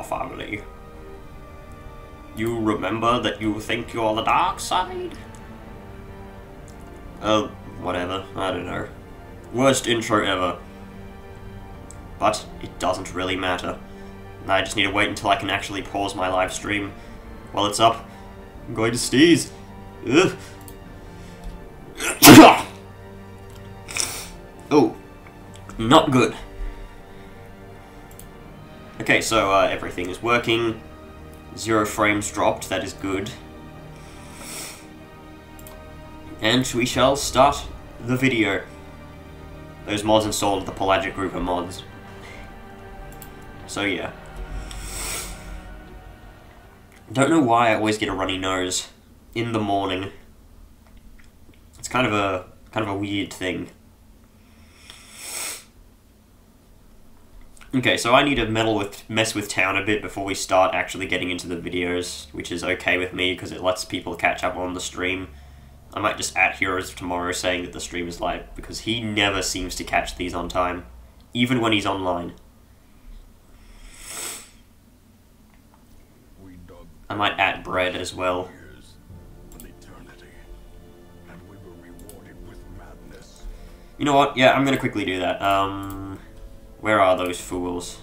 our family. You remember that you think you're the dark side? Whatever. I don't know. Worst intro ever. But it doesn't really matter. I just need to wait until I can actually pause my live stream while it's up. I'm going to sneeze. Ugh. Oh, not good. Okay, so everything is working. 0 frames dropped, that is good. And we shall start the video. Those mods installed, the pelagic group of mods. So yeah. Don't know why I always get a runny nose in the morning. It's kind of a weird thing. Okay, so I need to mess with town a bit before we start actually getting into the videos, which is okay with me because it lets people catch up on the stream. I might just @ Heroes tomorrow saying that the stream is live, because he never seems to catch these on time, even when he's online. I might @ Bread as well. You know what? Yeah, I'm gonna quickly do that. Where are those fools?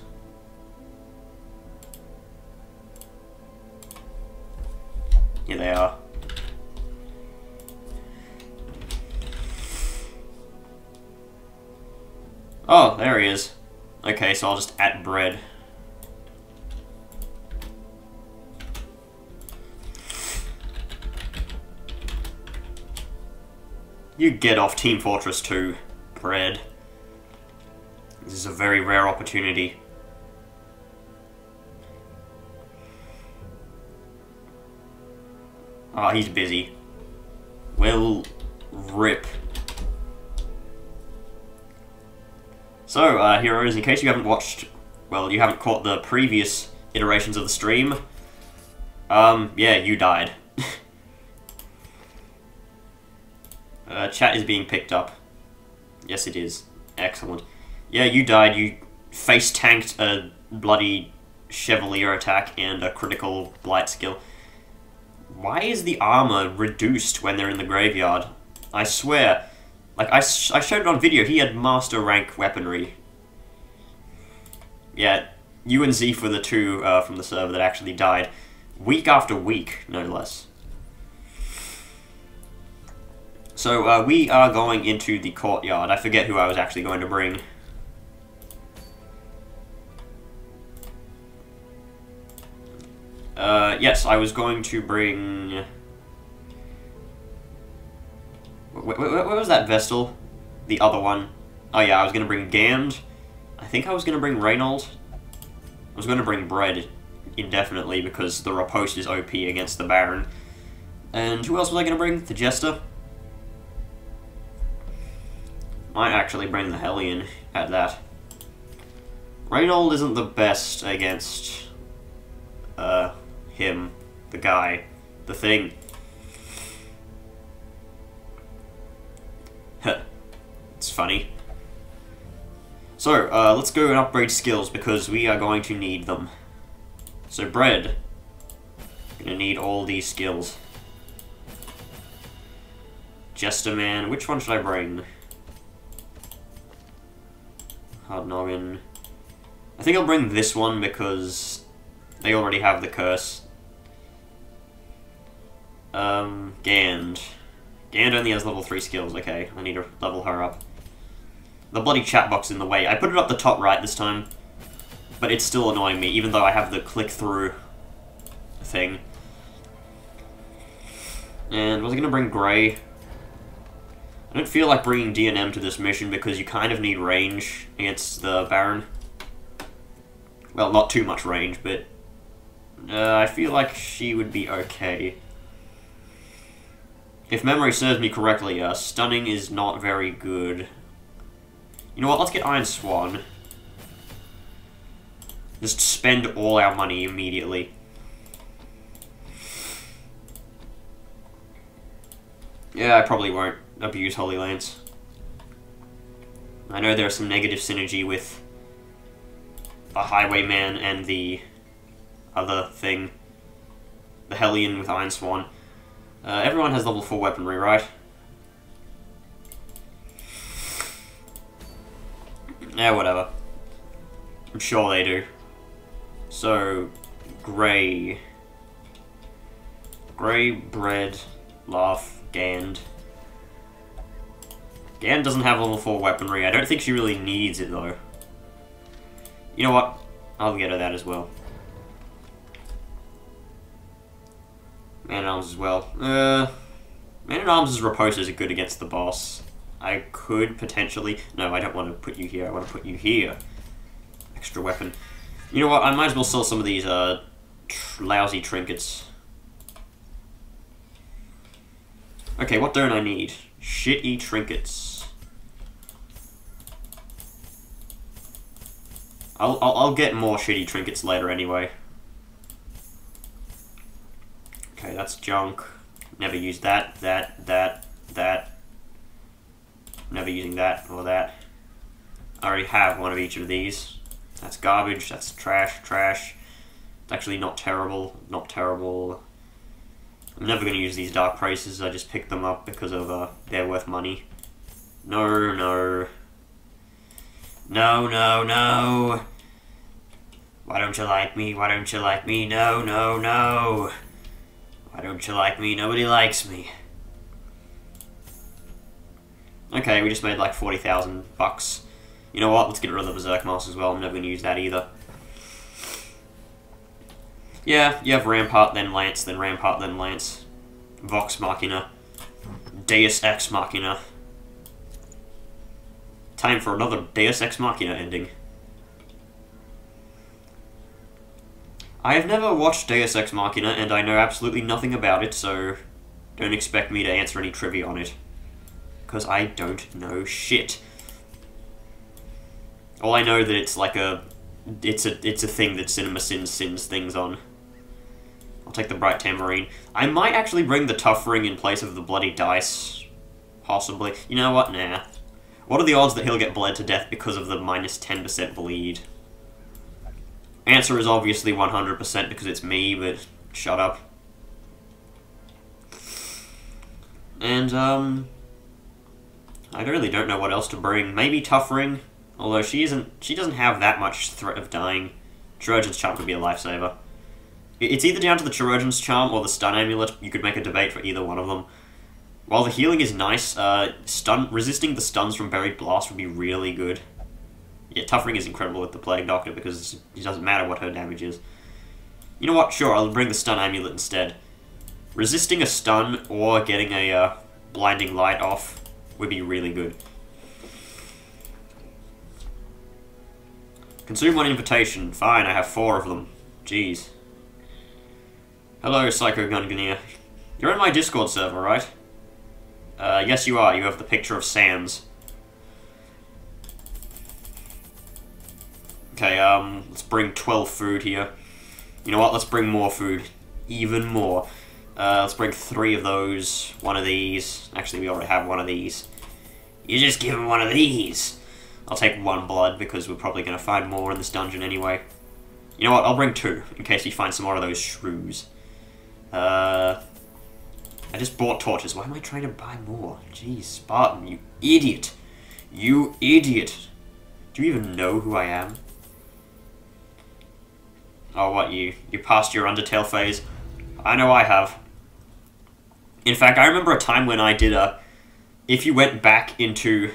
Here they are. Oh, there he is. Okay, so I'll just @ Bread. You get off Team Fortress 2, Bread. This is a very rare opportunity. Ah, he's busy. Well, rip. So, heroes, in case you haven't watched, well, you haven't caught the previous iterations of the stream, yeah, you died. Chat is being picked up. Yes, it is. Excellent. Yeah, you died. You face-tanked a bloody Chevalier attack and a critical Blight skill. Why is the armor reduced when they're in the graveyard? I swear. Like, I showed it on video, he had master rank weaponry. Yeah, you and Zeef were the two from the server that actually died. Week after week, no less. So, we are going into the courtyard. I forget who I was actually going to bring. Yes, I was going to bring... Where was that Vestal? The other one. Oh yeah, I was going to bring Gand. I think I was going to bring Reynold. I was going to bring Bread indefinitely because the Riposte is OP against the Baron. And who else was I going to bring? The Jester. Might actually bring the Hellion at that. Reynold isn't the best against... him. The guy. The thing. It's funny. So, let's go and upgrade skills because we are going to need them. So, Bread. Gonna need all these skills. Jester Man. Which one should I bring? Hard Noggin. I think I'll bring this one because they already have the curse. Gand. Gand only has level 3 skills. Okay, I need to level her up. The bloody chat box in the way. I put it up the top right this time, but it's still annoying me, even though I have the click-through thing. And was I going to bring Grey? I don't feel like bringing D&M to this mission because you kind of need range against the Baron. Well, not too much range, but I feel like she would be okay. If memory serves me correctly, stunning is not very good. You know what, let's get Iron Swan. Just spend all our money immediately. Yeah, I probably won't abuse Holy Lance. I know there's some negative synergy with the Highwayman and the other thing. The Hellion with Iron Swan. Everyone has level 4 weaponry, right? Yeah, whatever. I'm sure they do. So, Grey. Grey, Bread, Laugh, Gand. Gand doesn't have level 4 weaponry. I don't think she really needs it, though. You know what? I'll get her that as well. Man-at-Arms as well. Man-at-Arms' ripostas are good against the boss. I could potentially... No, I don't want to put you here. I want to put you here. Extra weapon. You know what? I might as well sell some of these lousy trinkets. Okay, what don't I need? Shitty trinkets. I'll get more shitty trinkets later anyway. Okay, that's junk. Never use that. Never using that or that. I already have one of each of these. That's garbage. That's trash. It's actually not terrible. I'm never going to use these dark prices. I just picked them up because of they're worth money. No. Why don't you like me? No. Why don't you like me? Nobody likes me. Okay, we just made like 40,000 bucks. You know what? Let's get rid of the Berserk Mask as well. I'm never going to use that either. Yeah, you have Rampart, then Lance, then Rampart, then Lance. Vox Machina. Deus Ex Machina. Time for another Deus Ex Machina ending. I have never watched Deus Ex Machina, and I know absolutely nothing about it, so don't expect me to answer any trivia on it. Because I don't know shit. All I know that it's like it's a thing that CinemaSins sins things on. I'll take the Bright Tamarine. I might actually bring the Tough Ring in place of the Bloody Dice. Possibly. You know what? Nah. What are the odds that he'll get bled to death because of the minus 10% bleed? Answer is obviously 100% because it's me, but shut up. And, I really don't know what else to bring. Maybe Tough Ring, although she doesn't have that much threat of dying. Chirurgeon's Charm could be a lifesaver. It's either down to the Chirurgeon's Charm or the Stun Amulet. You could make a debate for either one of them. While the healing is nice, resisting the stuns from Buried Blast would be really good. Yeah, Tough Ring is incredible with the Plague Doctor because it doesn't matter what her damage is. You know what? Sure, I'll bring the Stun Amulet instead. Resisting a stun or getting a Blinding Light off would be really good. Consume one invitation. Fine, I have 4 of them. Jeez. Hello, Psycho Gunganier. You're in my Discord server, right? Yes you are. You have the picture of Sans. Okay, let's bring 12 food here. You know what? Let's bring more food. Even more. Let's bring 3 of those. 1 of these. Actually, we already have 1 of these. You just give him 1 of these. I'll take 1 blood because we're probably going to find more in this dungeon anyway. You know what? I'll bring 2 in case we find some more of those shrews. I just bought torches. Why am I trying to buy more? Jeez, Spartan, you idiot. You idiot. Do you even know who I am? Oh, what, you passed your Undertale phase? I know I have. In fact, I remember a time when I did if you went back into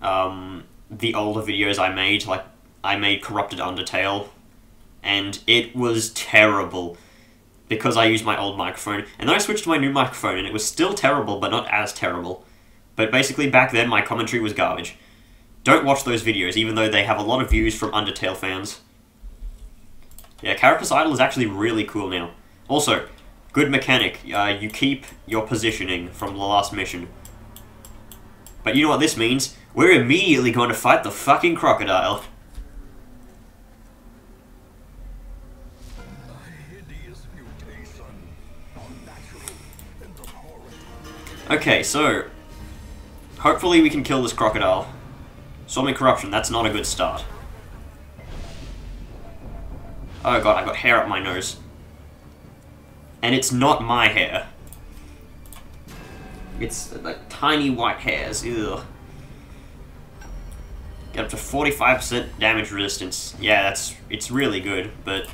the older videos I made, like, I made Corrupted Undertale, and it was terrible, because I used my old microphone, and then I switched to my new microphone, and it was still terrible, but not as terrible. But basically, back then, my commentary was garbage. Don't watch those videos, even though they have a lot of views from Undertale fans. Yeah, Carapace Idol is actually really cool now. Also, good mechanic, you keep your positioning from the last mission. But you know what this means? We're immediately going to fight the fucking crocodile. Okay, so hopefully we can kill this crocodile. Swarming Corruption, that's not a good start. Oh god, I got hair up my nose. And it's not my hair. It's like tiny white hairs. Ugh. Get up to 45% damage resistance. Yeah, it's really good, but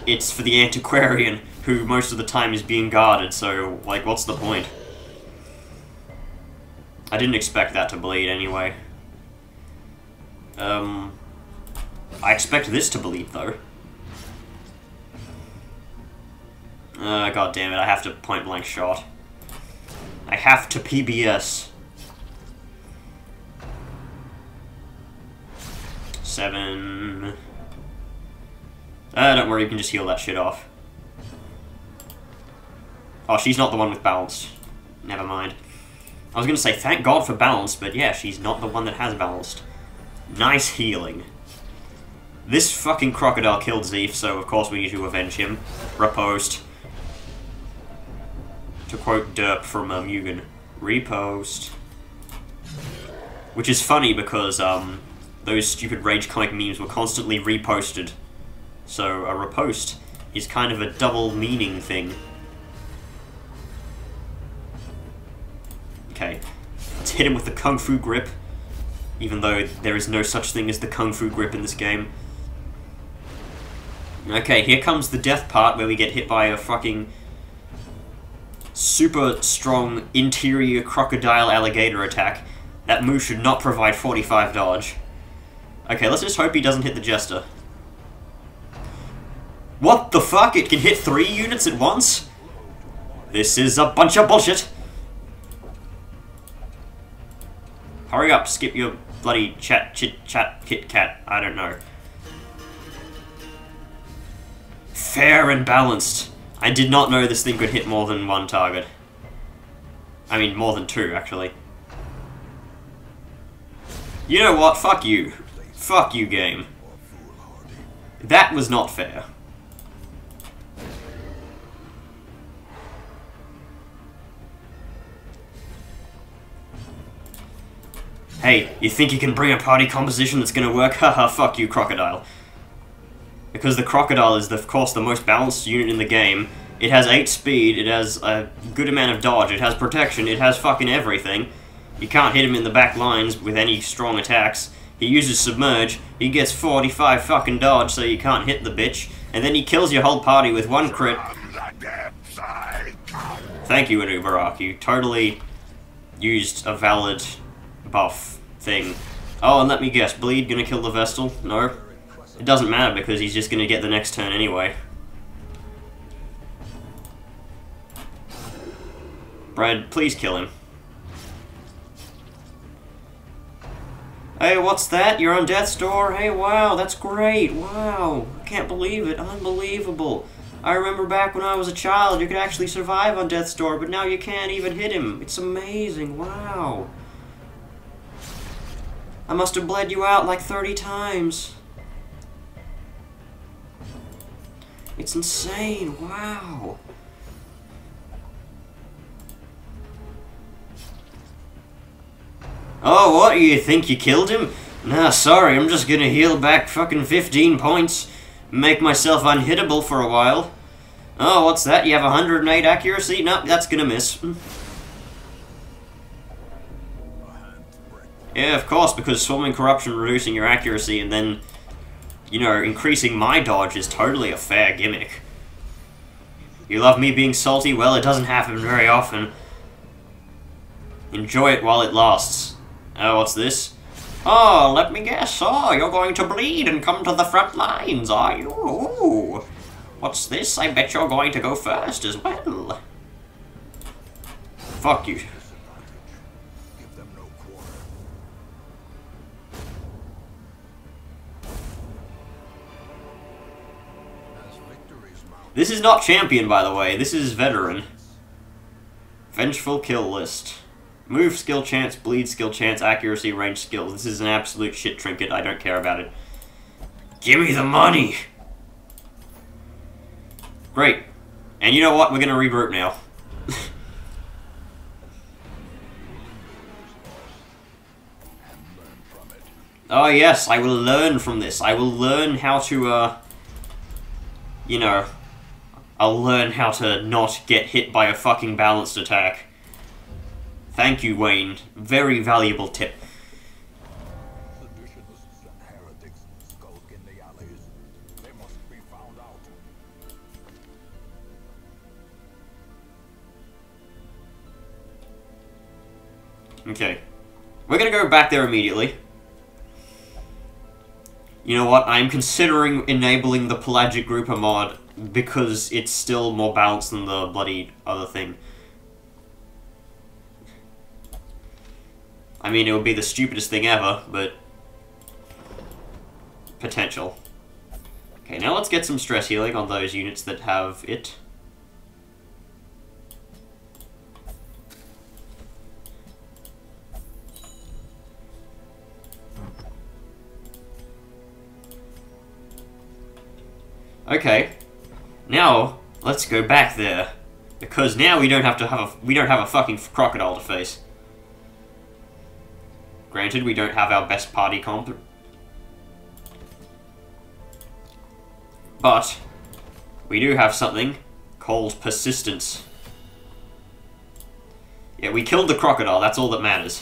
it's for the antiquarian, who most of the time is being guarded, so, like, what's the point? I didn't expect that to bleed anyway. I expect this to bleed, though. God damn it, I have to point-blank shot. I have to PBS. 7... don't worry, you can just heal that shit off. Oh, she's not the one with balanced. Never mind. I was gonna say, thank God for balance, but yeah, she's not the one that has balanced. Nice healing. This fucking crocodile killed Zeef, so of course we need to avenge him. Repost. To quote Derp from Mugen. Repost. Which is funny because, those stupid Rage comic memes were constantly reposted. So a repost is kind of a double meaning thing. Okay, let's hit him with the Kung Fu Grip, even though there is no such thing as the Kung Fu Grip in this game. Okay, here comes the death part where we get hit by a fucking super strong interior crocodile alligator attack. That move should not provide 45 dodge. Okay, let's just hope he doesn't hit the Jester. What the fuck? It can hit 3 units at once? This is a bunch of bullshit! Hurry up, skip your bloody chat, chit-chat, kit-kat, I don't know. Fair and balanced. I did not know this thing could hit more than 1 target. I mean, more than 2, actually. You know what? Fuck you. Fuck you, game. That was not fair. Hey, you think you can bring a party composition that's gonna work? Haha, fuck you, Crocodile. Because the Crocodile is, of course, the most balanced unit in the game. It has 8 speed, it has a good amount of dodge, it has protection, it has fucking everything. You can't hit him in the back lines with any strong attacks. He uses Submerge, he gets 45 fucking dodge, so you can't hit the bitch. And then he kills your whole party with 1 crit. Thank you, Anubarak. You totally used a valid buff thing. Oh, and let me guess, Bleed gonna kill the Vestal? No? It doesn't matter because he's just gonna get the next turn anyway. Brad, please kill him. Hey, what's that? You're on death's door? Hey, wow, that's great. Wow, I can't believe it. Unbelievable. I remember back when I was a child, you could actually survive on death's door, but now you can't even hit him. It's amazing. Wow. I must have bled you out like 30 times. It's insane. Wow. Oh, what? You think you killed him? Nah, sorry, I'm just gonna heal back fucking 15 points. Make myself unhittable for a while. Oh, what's that? You have 108 accuracy? Nope, that's gonna miss. Yeah, of course, because Swarming Corruption reducing your accuracy and then, you know, increasing my dodge is totally a fair gimmick. You love me being salty? Well, it doesn't happen very often. Enjoy it while it lasts. Oh, what's this? Oh, let me guess. Oh, you're going to bleed and come to the front lines, are you? Ooh. What's this? I bet you're going to go first as well. Fuck you. This is not champion, by the way. This is veteran. Vengeful kill list. Move skill chance, bleed skill chance, accuracy, range skills. This is an absolute shit trinket. I don't care about it. Give me the money! Great. And you know what? We're gonna regroup now. Oh yes, I will learn from this. I will learn how to, you know, I'll learn how to not get hit by a fucking balanced attack. Thank you, Wayne. Very valuable tip. Okay. We're gonna go back there immediately. You know what? I'm considering enabling the Pelagic Grouper mod because it's still more balanced than the bloody other thing. I mean, it would be the stupidest thing ever, but... potential. Okay, now let's get some stress healing on those units that have it. Okay, now let's go back there, because now we don't have a fucking crocodile to face. Granted, we don't have our best party comp, but we do have something called persistence. Yeah, we killed the crocodile. That's all that matters.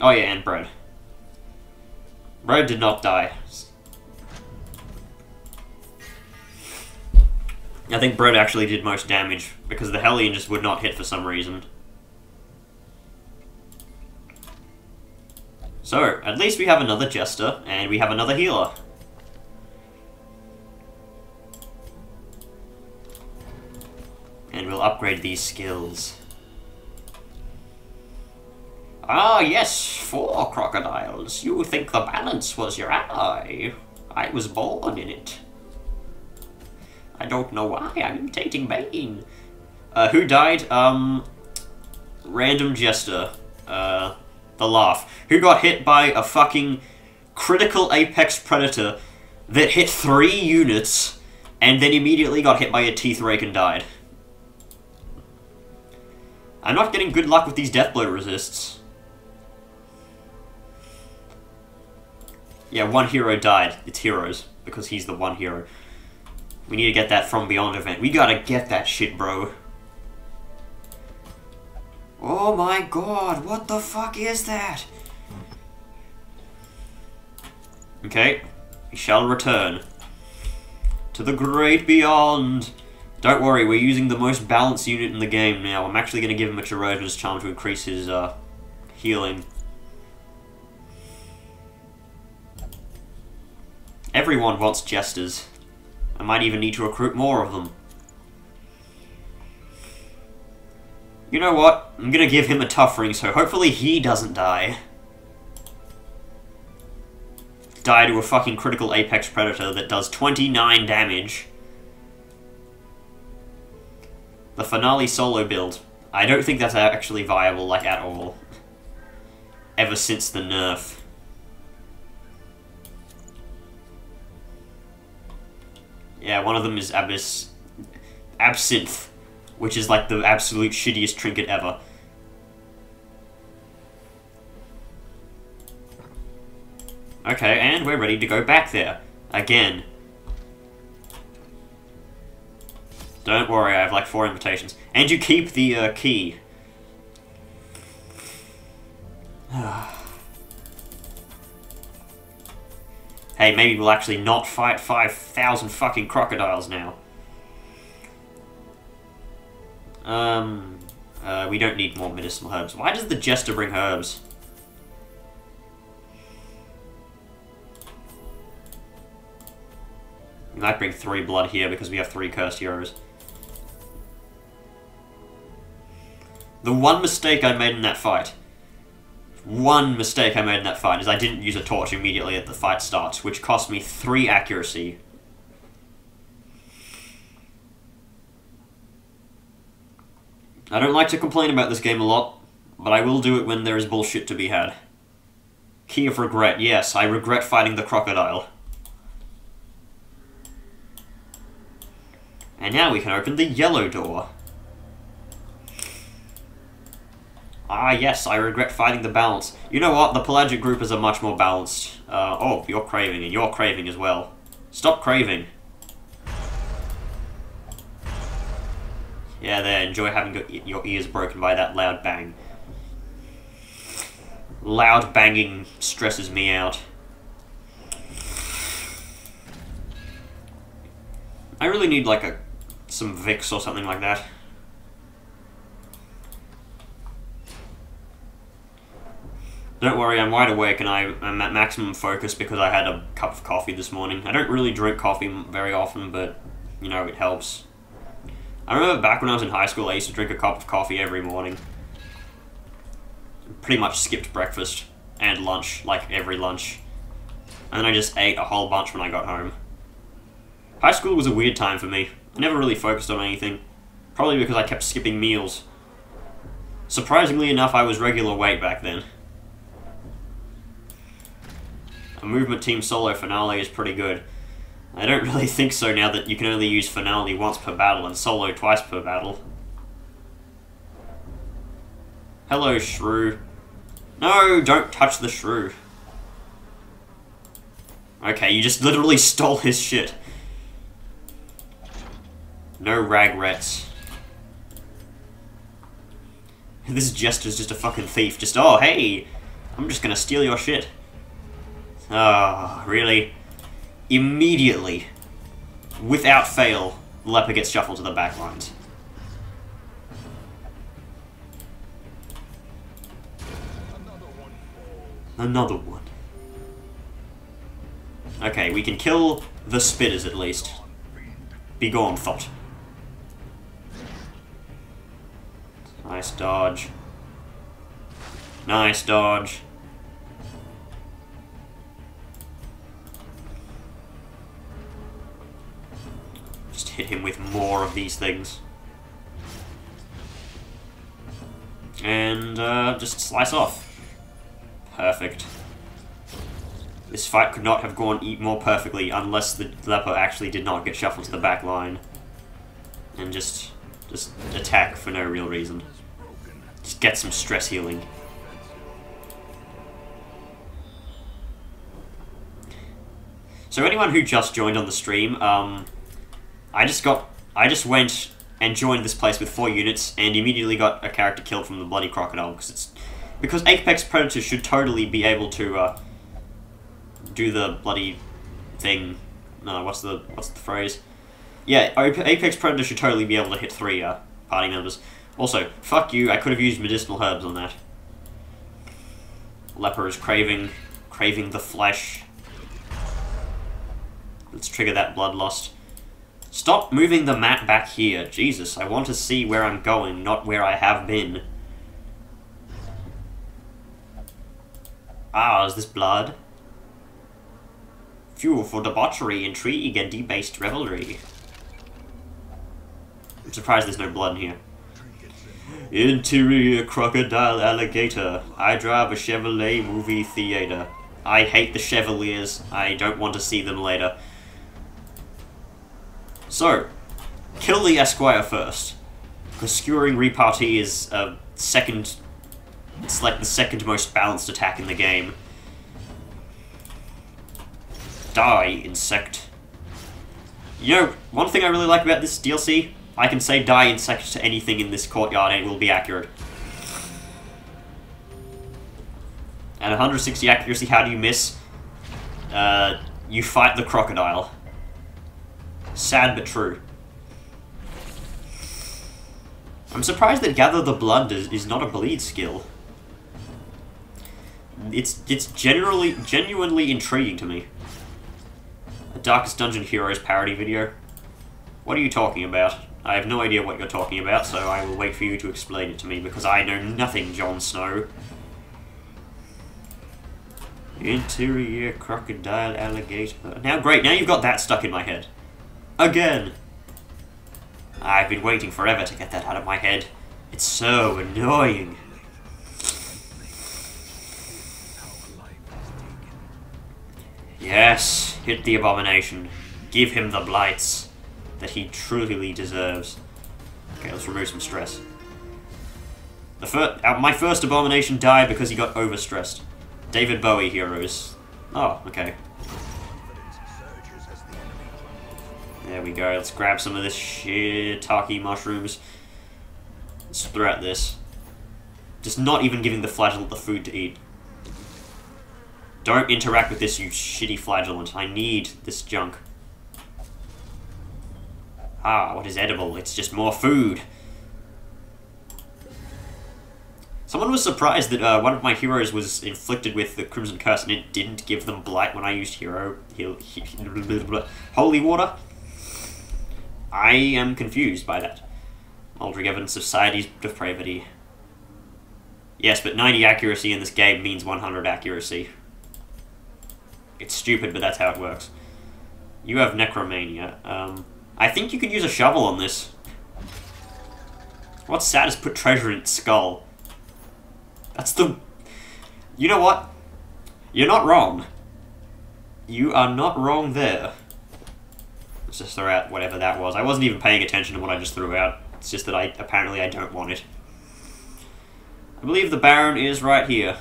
Oh yeah, and Bread. Bread did not die. I think Bread actually did most damage, because the Hellion just would not hit for some reason. So, at least we have another Jester, and we have another healer. And we'll upgrade these skills. Ah, yes, 4 crocodiles. You think the balance was your ally. I was born in it. I don't know why, I'm imitating Bane. Who died? Random Jester. The Laugh. Who got hit by a fucking critical Apex Predator that hit 3 units, and then immediately got hit by a Teeth Rake and died. I'm not getting good luck with these Deathblow resists. Yeah, 1 hero died. It's heroes, because he's the 1 hero. We need to get that From Beyond event. We gotta get that shit, bro. Oh my god, what the fuck is that? Okay, we shall return to the great beyond. Don't worry, we're using the most balanced unit in the game now. I'm actually gonna give him a Chirurgeon's Charm to increase his, healing. Everyone wants Jesters. I might even need to recruit more of them. You know what? I'm gonna give him a tough ring, so hopefully he doesn't die. Die to a fucking critical Apex Predator that does 29 damage. The finale solo build. I don't think that's actually viable, like, at all. Ever since the nerf. Yeah, one of them is Absinthe, which is like the absolute shittiest trinket ever. Okay, and we're ready to go back there. Again. Don't worry, I have like 4 invitations. And you keep the key. Hey, maybe we'll actually not fight 5,000 fucking crocodiles now. We don't need more medicinal herbs. Why does the Jester bring herbs? We might bring 3 blood here because we have 3 cursed heroes. The one mistake I made in that fight... is I didn't use a torch immediately at the fight starts, which cost me 3 accuracy. I don't like to complain about this game a lot, but I will do it when there is bullshit to be had. Key of regret, yes, I regret fighting the crocodile. And now we can open the yellow door. Ah, yes, I regret finding the balance. You know what? The pelagic groupers are much more balanced. Oh, you're craving, and you're craving as well. Stop craving. Yeah, there, enjoy having your ears broken by that loud bang. Loud banging stresses me out. I really need, like, some Vicks or something like that. Don't worry, I'm wide awake and I'm at maximum focus because I had a cup of coffee this morning. I don't really drink coffee very often, but, you know, it helps. I remember back when I was in high school, I used to drink a cup of coffee every morning. Pretty much skipped breakfast and lunch, like every lunch. And then I just ate a whole bunch when I got home. High school was a weird time for me. I never really focused on anything. Probably because I kept skipping meals. Surprisingly enough, I was regular weight back then. A movement team solo finale is pretty good. I don't really think so now that you can only use finale once per battle and solo twice per battle. Hello, shrew. No, don't touch the shrew. Okay, you just literally stole his shit. No regrets. This jester's just a fucking thief. Just, oh, hey, I'm just gonna steal your shit. Ah, really? Immediately, without fail, the leper gets shuffled to the back lines. Another one. Okay, we can kill the spitters at least. Be gone, thought. Nice dodge. Nice dodge. Just hit him with more of these things. And just slice off. Perfect. This fight could not have gone more perfectly unless the leper actually did not get shuffled to the back line. And just attack for no real reason. Just get some stress healing. So anyone who just joined on the stream, I just went and joined this place with 4 units and immediately got a character killed from the bloody crocodile because Apex Predator should totally be able to do the bloody thing. No, what's the phrase? Yeah, Apex Predator should totally be able to hit 3 party members. Also, fuck you, I could have used medicinal herbs on that. Leper is craving the flesh. Let's trigger that bloodlust. Stop moving the mat back here. Jesus, I want to see where I'm going, not where I have been. Ah, is this blood? Fuel for debauchery, intrigue, and debased revelry. I'm surprised there's no blood in here. Interior crocodile alligator. I drive a Chevrolet movie theater. I hate the Chevaliers. I don't want to see them later. So, kill the Esquire first. Because skewering repartee is second. It's like the second most balanced attack in the game. Die, insect. You know, one thing I really like about this DLC, I can say die insect to anything in this courtyard and it will be accurate. At 160 accuracy, how do you miss? You fight the crocodile. Sad but true. I'm surprised that Gather the Blood is not a bleed skill. It's genuinely intriguing to me. A Darkest Dungeon Heroes parody video? What are you talking about? I have no idea what you're talking about, so I will wait for you to explain it to me, because I know nothing, Jon Snow. Interior crocodile alligator. Now great, now you've got that stuck in my head. Again! I've been waiting forever to get that out of my head. It's so annoying. Yes, hit the abomination. Give him the blights that he truly deserves. Okay, let's remove some stress. My first abomination died because he got overstressed. David Bowie heroes. Oh, okay. There we go. Let's grab some of this shiitake mushrooms. Let's throw out this. Just not even giving the flagellant the food to eat. Don't interact with this, you shitty flagellant. I need this junk. Ah, what is edible? It's just more food. Someone was surprised that one of my heroes was inflicted with the Crimson Curse and it didn't give them blight when I used holy water. I am confused by that. Aldrig evidence of society's depravity. Yes, but 90 accuracy in this game means 100 accuracy. It's stupid, but that's how it works. You have necromania. I think you could use a shovel on this. What's sad is put treasure in its skull. That's the... You know what? You're not wrong. You are not wrong there. Let's just throw out whatever that was. I wasn't even paying attention to what I just threw out. It's just that apparently I don't want it. I believe the Baron is right here.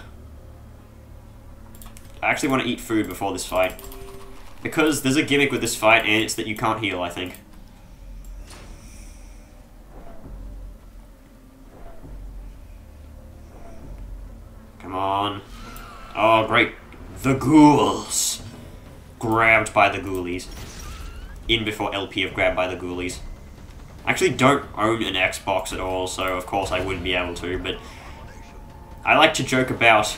I actually want to eat food before this fight. Because there's a gimmick with this fight, and it's that you can't heal, I think. Come on. Oh, great. The ghouls. Grabbed by the ghoulies. In before LP of grabbed by the ghoulies. I actually don't own an Xbox at all, so of course I wouldn't be able to, but I like to joke about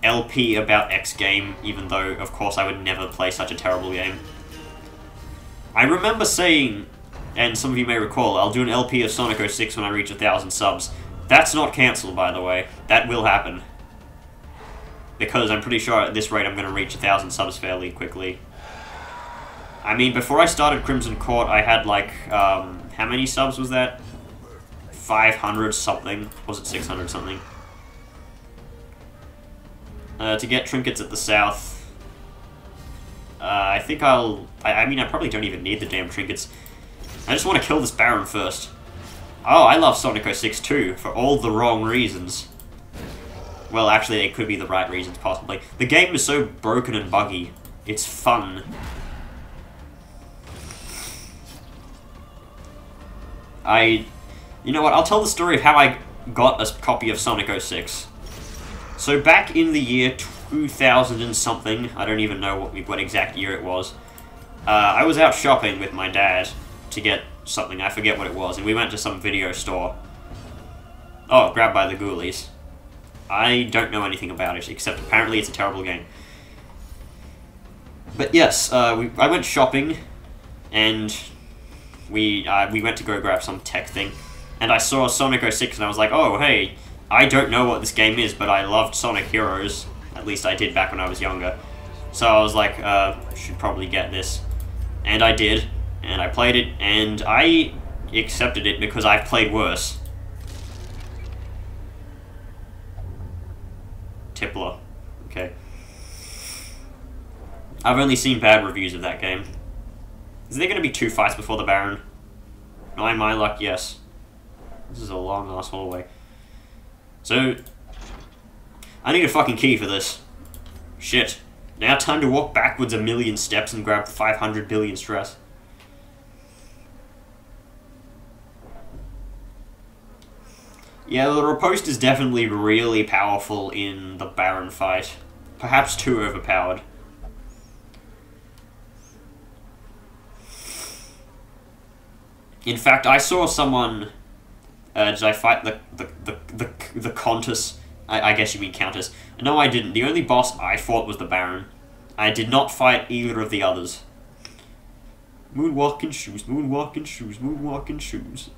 LP about X game, even though of course I would never play such a terrible game. I remember saying, and some of you may recall, I'll do an LP of Sonic 06 when I reach 1,000 subs. That's not cancelled, by the way. That will happen. Because I'm pretty sure at this rate I'm going to reach 1,000 subs fairly quickly. I mean, before I started Crimson Court, I had like, how many subs was that? 500 something. Was it 600 something? To get trinkets at the south, I think I mean, I probably don't even need the damn trinkets. I just want to kill this Baron first. Oh, I love Sonic 06 too, for all the wrong reasons. Well, actually, it could be the right reasons, possibly. The game is so broken and buggy. It's fun. You know what, I'll tell the story of how I got a copy of Sonic 06. So back in the year 2000 and something, I don't even know what exact year it was, I was out shopping with my dad to get something, I forget what it was, and we went to some video store. Oh, grabbed by the ghoulies. I don't know anything about it, except apparently it's a terrible game. But yes, I went shopping, and we went to go grab some tech thing, and I saw Sonic 06, and I was like, oh, hey, I don't know what this game is, but I loved Sonic Heroes. At least I did back when I was younger. So I was like, should probably get this. And I did, and I played it, and I accepted it because I've played worse. Tippler. Okay. I've only seen bad reviews of that game. Is there going to be 2 fights before the Baron? Knowing my luck, yes. This is a long-ass hallway. So, I need a fucking key for this. Shit. Now time to walk backwards 1,000,000 steps and grab 500 billion stress. Yeah, the riposte is definitely really powerful in the Baron fight. Perhaps too overpowered. In fact, I saw someone... did I fight the Countess? I guess you mean Countess. No, I didn't. The only boss I fought was the Baron. I did not fight either of the others. Moonwalking shoes, moonwalking shoes, moonwalking shoes.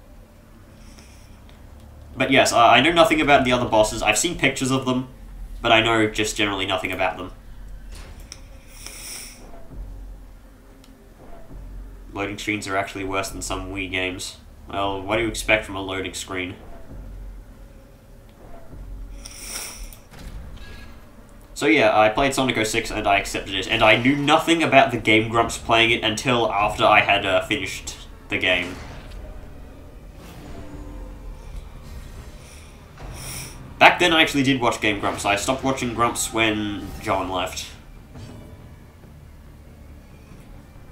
But yes, I know nothing about the other bosses. I've seen pictures of them, but I know just generally nothing about them. Loading screens are actually worse than some Wii games. Well, what do you expect from a loading screen? So yeah, I played Sonic 06 and I accepted it, and I knew nothing about the Game Grumps playing it until after I had finished the game. Back then I actually did watch Game Grumps. I stopped watching Grumps when John left.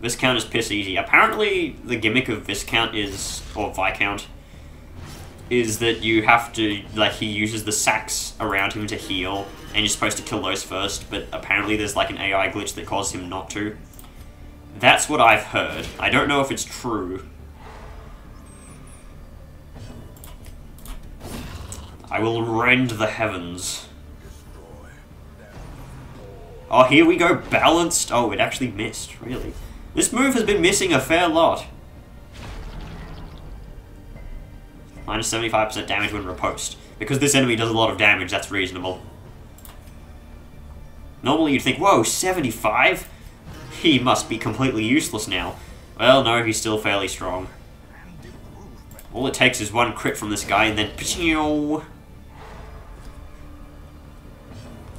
Viscount is piss easy. Apparently the gimmick of Viscount is, or Viscount, is that you have to, like, he uses the sacks around him to heal, and you're supposed to kill those first, but apparently there's like an AI glitch that causes him not to. That's what I've heard. I don't know if it's true. I will rend the heavens. Oh, here we go, balanced. Oh, it actually missed, really. This move has been missing a fair lot. Minus 75% damage when riposte. Because this enemy does a lot of damage, that's reasonable. Normally you'd think, whoa, 75? He must be completely useless now. Well, no, he's still fairly strong. All it takes is one crit from this guy and then patio.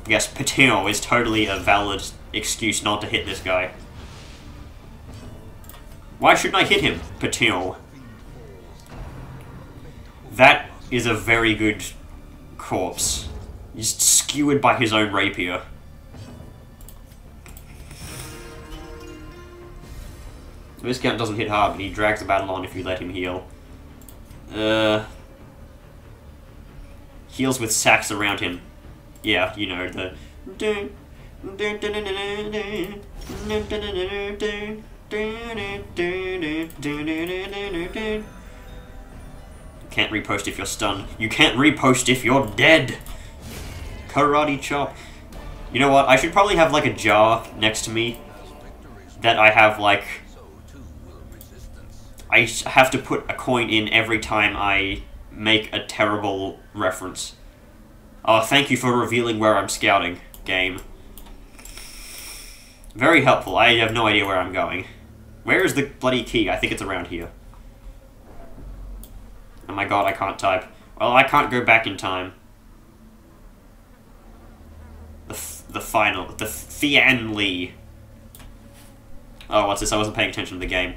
Yes, patio is totally a valid excuse not to hit this guy. Why shouldn't I hit him? Patio. That is a very good corpse. He's skewered by his own rapier. Viscount doesn't hit hard, but he drags the battle on if you let him heal. Heals with sacks around him. Yeah, you know, the... Can't repost if you're stunned. You can't repost if you're dead! Karate chop. You know what, I should probably have like a jar next to me that I have like... I have to put a coin in every time I make a terrible reference. Oh, thank you for revealing where I'm scouting, game. Very helpful. I have no idea where I'm going. Where is the bloody key? I think it's around here. Oh my god, I can't type. Well, I can't go back in time. The Fianli. Oh, what's this? I wasn't paying attention to the game.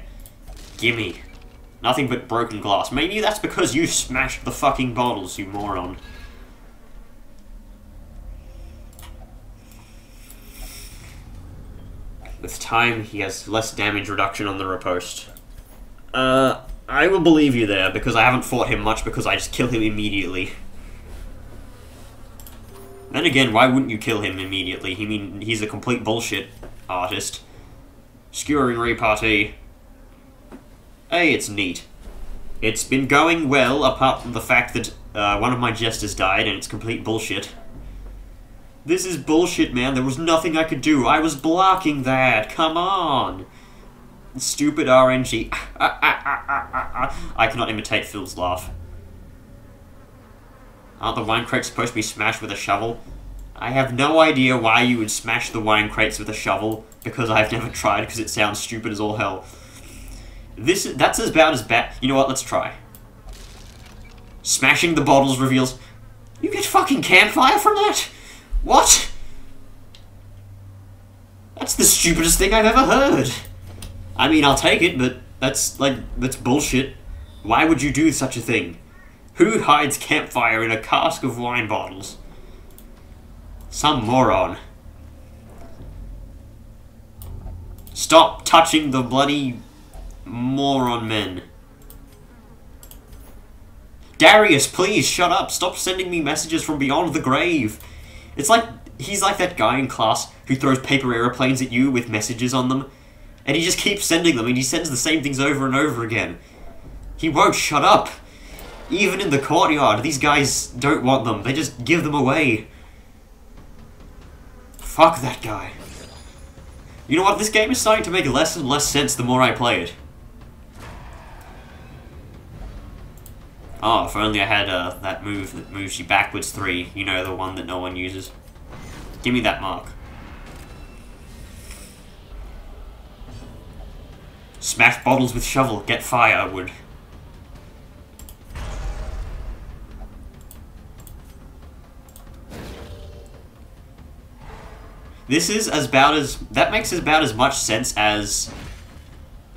Gimme. Nothing but broken glass. Maybe that's because you smashed the fucking bottles, you moron. With time, he has less damage reduction on the riposte. I will believe you there, because I haven't fought him much, because I just kill him immediately. Then again, why wouldn't you kill him immediately? I mean, he's a complete bullshit artist. Skewering repartee. Hey, it's neat. It's been going well, apart from the fact that one of my jesters died, and it's complete bullshit. This is bullshit, man. There was nothing I could do. I was blocking that. Come on. Stupid RNG. I cannot imitate Phil's laugh. Aren't the wine crates supposed to be smashed with a shovel? I have no idea why you would smash the wine crates with a shovel, because I've never tried, because it sounds stupid as all hell. That's about as bad. You know what? Let's try. Smashing the bottles reveals... You get fucking campfire from that? What? That's the stupidest thing I've ever heard. I mean, I'll take it, but that's bullshit. Why would you do such a thing? Who hides campfire in a cask of wine bottles? Some moron. Stop touching the bloody moron men. Darius, please shut up. Stop sending me messages from beyond the grave. It's like, he's like that guy in class who throws paper aeroplanes at you with messages on them. And he just keeps sending them, and he sends the same things over and over again. He won't shut up. Even in the courtyard, these guys don't want them. They just give them away. Fuck that guy. You know what? This game is starting to make less and less sense the more I play it. Oh, if only I had that move that moves you backwards 3. You know, the one that no one uses. Give me that mark. Smash bottles with shovel. Get firewood. This is that makes about as much sense as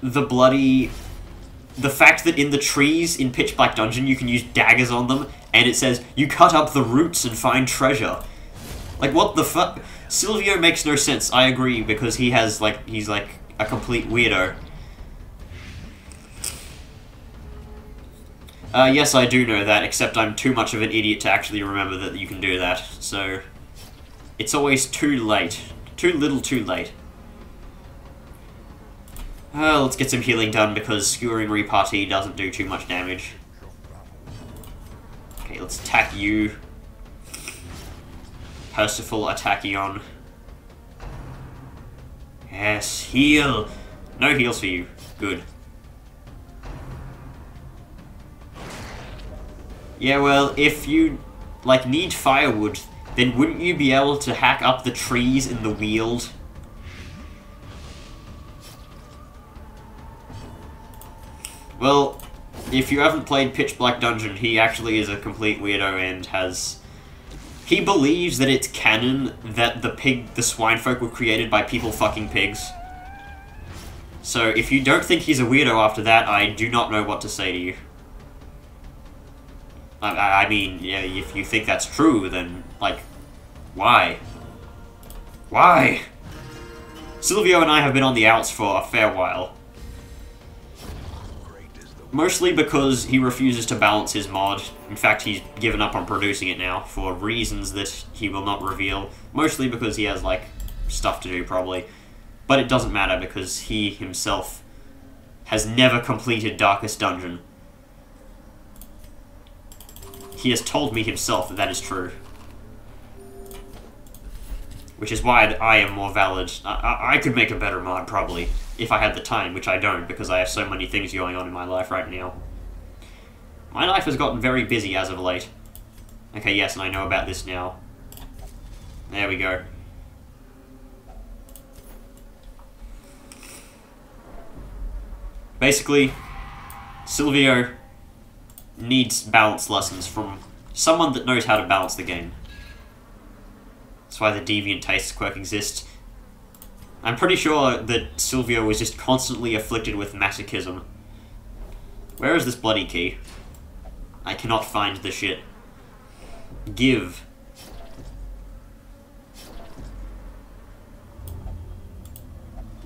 the bloody the fact that in the trees in Pitch Black Dungeon you can use daggers on them, and it says, you cut up the roots and find treasure. Like, what the fuck? Silvio makes no sense, I agree, because he has, like, he's like a complete weirdo. Yes, I do know that, except I'm too much of an idiot to actually remember that you can do that, so... It's always too late. Too little too late. Let's get some healing done, because skewering repartee doesn't do too much damage. Okay, let's attack you. Percival Attackion. Yes, heal! No heals for you. Good. Yeah, well, if you, like, need firewood, then wouldn't you be able to hack up the trees in the Weald? Well, if you haven't played Pitch Black Dungeon, he actually is a complete weirdo and has... He believes that it's canon that the swine folk were created by people fucking pigs. So if you don't think he's a weirdo after that, I do not know what to say to you. I mean, yeah, if you think that's true, then, like, why? Why? Silvio and I have been on the outs for a fair while. Mostly because he refuses to balance his mod. In fact, he's given up on producing it now, for reasons that he will not reveal. Mostly because he has, like, stuff to do, probably. But it doesn't matter, because he himself has never completed Darkest Dungeon. He has told me himself that that is true. Which is why I am more valid. I could make a better mod, probably, if I had the time, which I don't, because I have so many things going on in my life right now. My life has gotten very busy as of late. Okay, yes, and I know about this now. There we go. Basically, Silvio needs balance lessons from someone that knows how to balance the game. That's why the deviant tastes quirk exists. I'm pretty sure that Silvio was just constantly afflicted with masochism. Where is this bloody key? I cannot find the shit. Give.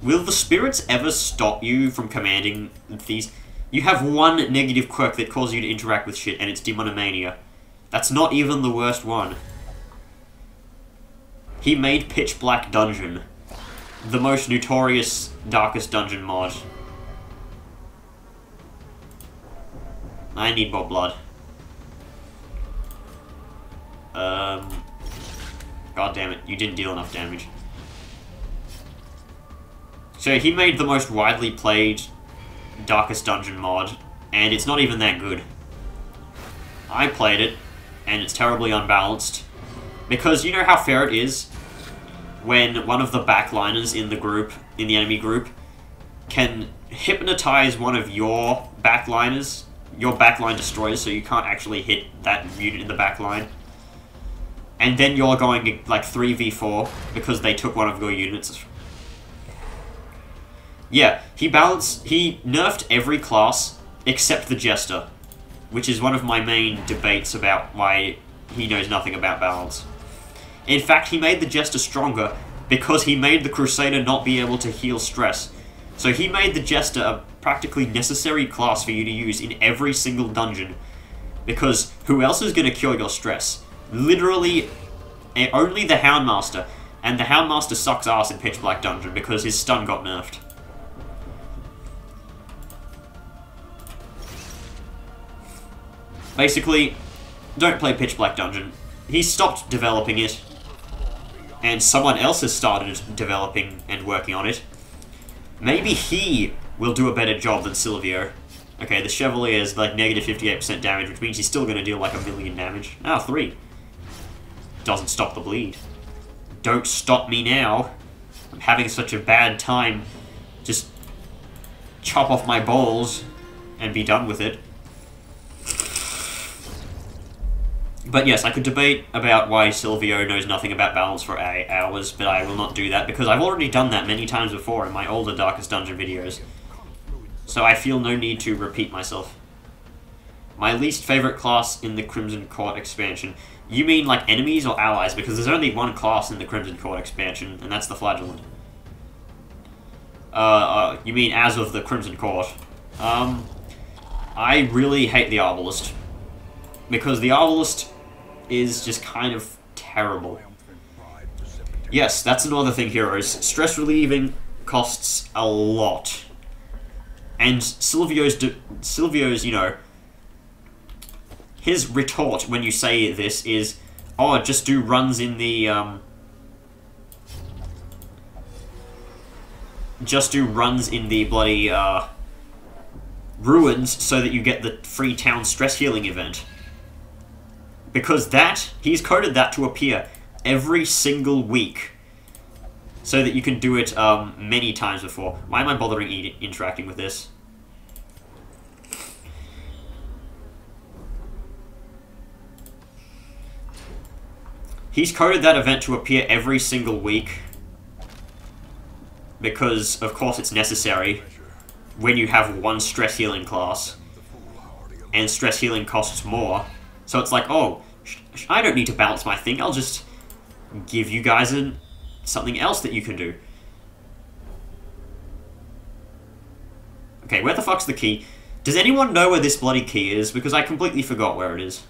Will the spirits ever stop you from commanding these? You have one negative quirk that causes you to interact with shit, and it's Demonomania. That's not even the worst one. He made Pitch Black Dungeon the most notorious Darkest Dungeon mod. I need more blood. God damn it, you didn't deal enough damage. So he made the most widely played Darkest Dungeon mod, and it's not even that good. I played it, and it's terribly unbalanced. Because you know how fair it is when one of the backliners in the group, in the enemy group, can hypnotize one of your backliners, your backline destroyers, so you can't actually hit that unit in the backline. And then you're going like 3v4 because they took one of your units. Yeah, he nerfed every class except the Jester, which is one of my main debates about why he knows nothing about balance. In fact, he made the Jester stronger because he made the Crusader not be able to heal stress. So he made the Jester a practically necessary class for you to use in every single dungeon, because who else is going to cure your stress? Literally, only the Houndmaster, and the Houndmaster sucks ass in Pitch Black Dungeon because his stun got nerfed. Basically, don't play Pitch Black Dungeon. He stopped developing it, and someone else has started developing and working on it. Maybe he will do a better job than Silvio. Okay, the Chevalier is like negative 58% damage, which means he's still going to deal like 1,000,000 damage. Ah, 3. Doesn't stop the bleed. Don't stop me now. I'm having such a bad time. Just chop off my balls and be done with it. But yes, I could debate about why Silvio knows nothing about balance for hours, but I will not do that, because I've already done that many times before in my older Darkest Dungeon videos. so I feel no need to repeat myself. My least favorite class in the Crimson Court expansion. You mean like enemies or allies? Because there's only one class in the Crimson Court expansion, and that's the Flagellant. You mean as of the Crimson Court. I really hate the Arbalist. Because the Arbalist is just kind of terrible. Yes, that's another thing, heroes. Stress relieving costs a lot. And Silvio's, you know, his retort when you say this is, oh, just do runs in the, bloody, ruins so that you get the free town stress healing event. Because he's coded that to appear every single week. So that you can do it, many times before. Why am I bothering interacting with this? He's coded that event to appear every single week. Because, of course, it's necessary when you have one stress healing class. And stress healing costs more. So it's like, oh, I don't need to balance my thing. I'll just give you guys something else that you can do. Okay, where the fuck's the key? Does anyone know where this bloody key is? Because I completely forgot where it is.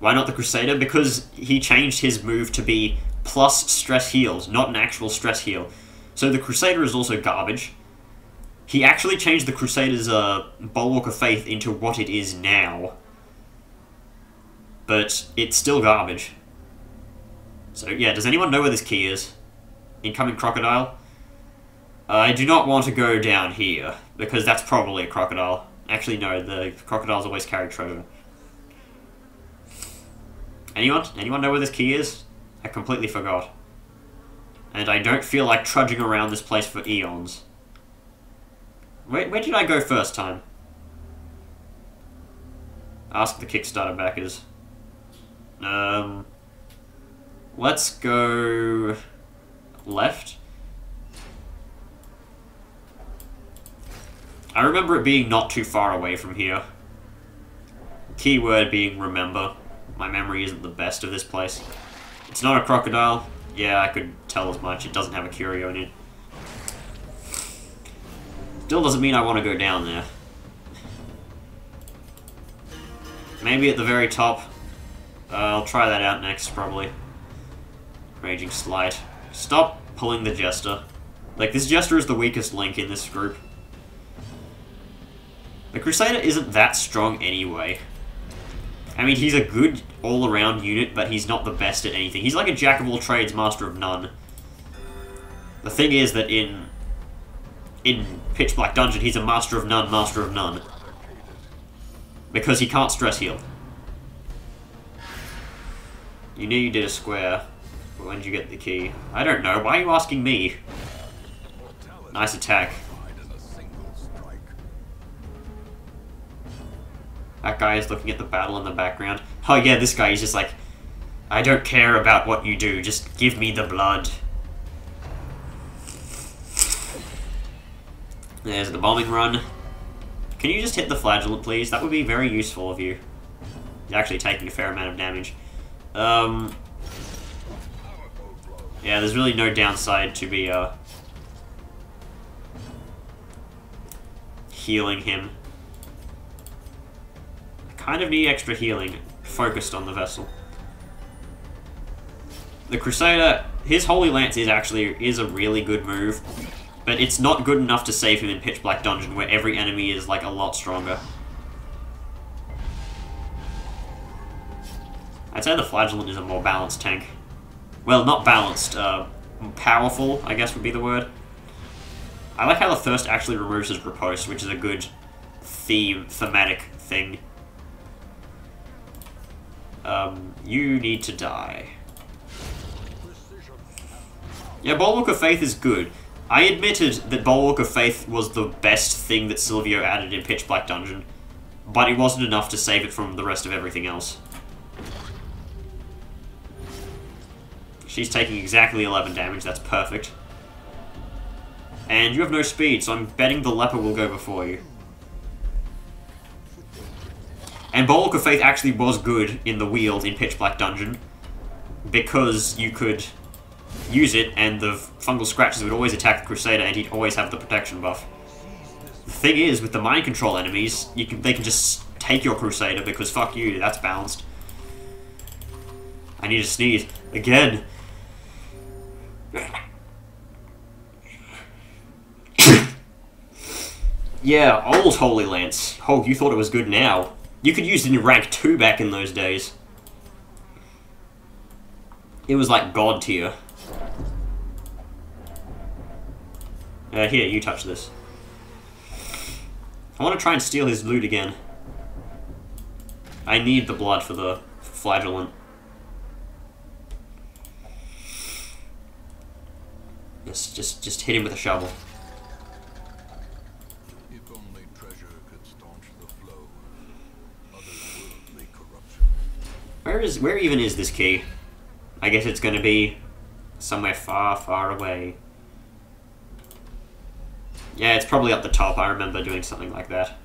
Why not the Crusader? Because he changed his move to be plus stress heals, not an actual stress heal. So the Crusader is also garbage. He actually changed the Crusader's Bulwark of Faith into what it is now. But it's still garbage. So yeah, does anyone know where this key is? Incoming crocodile? I do not want to go down here, because that's probably a crocodile. Actually, no, the crocodiles always carry treasure. Anyone? Anyone know where this key is? I completely forgot. And I don't feel like trudging around this place for eons. Where did I go first time? Ask the Kickstarter backers. Let's go left. I remember it being not too far away from here. Keyword being remember. My memory isn't the best of this place. It's not a crocodile. Yeah, I could tell as much. It doesn't have a curio in it. Still doesn't mean I want to go down there. Maybe at the very top. I'll try that out next, probably. Raging Slight. Stop pulling the Jester. Like, this Jester is the weakest link in this group. The Crusader isn't that strong anyway. I mean, he's a good all-around unit, but he's not the best at anything. He's like a jack-of-all-trades, master of none. The thing is that in Pitch Black Dungeon, he's a master of none, master of none. Because he can't stress heal. You knew you did a square. But when did you get the key? I don't know. Why are you asking me? Nice attack. That guy is looking at the battle in the background. Oh yeah, this guy is just like, I don't care about what you do, just give me the blood. There's the bombing run. Can you just hit the Flagellant, please? That would be very useful of you. He's actually taking a fair amount of damage. Yeah, there's really no downside to be, healing him. Kind of need extra healing focused on the vessel. The Crusader, his Holy Lance is a really good move, but it's not good enough to save him in Pitch Black Dungeon where every enemy is like a lot stronger. I'd say the Flagellant is a more balanced tank. Well, not balanced, powerful, I guess would be the word. I like how the Thirst actually removes his riposte, which is a good thematic thing. You need to die. Yeah, Bulwark of Faith is good. I admitted that Bulwark of Faith was the best thing that Silvio added in Pitch Black Dungeon, but it wasn't enough to save it from the rest of everything else. She's taking exactly 11 damage, that's perfect. And you have no speed, so I'm betting the leper will go before you. And Bulwark of Faith actually was good in the Weald in Pitch Black Dungeon, because you could use it and the fungal scratches would always attack the Crusader and he'd always have the protection buff. The thing is, with the mind control enemies, they can just take your Crusader because fuck you, that's balanced. I need to sneeze. Again. Yeah, old Holy Lance. Oh, you thought it was good now. You could use it in rank 2 back in those days. It was like god tier. Here, you touch this. I want to try and steal his loot again. I need the blood for the flagellant. Yes, just hit him with a shovel. If only treasure could staunch the flow. Otherworldly corruption. Where even is this key? I guess it's going to be somewhere far, far away. Yeah, it's probably up the top. I remember doing something like that.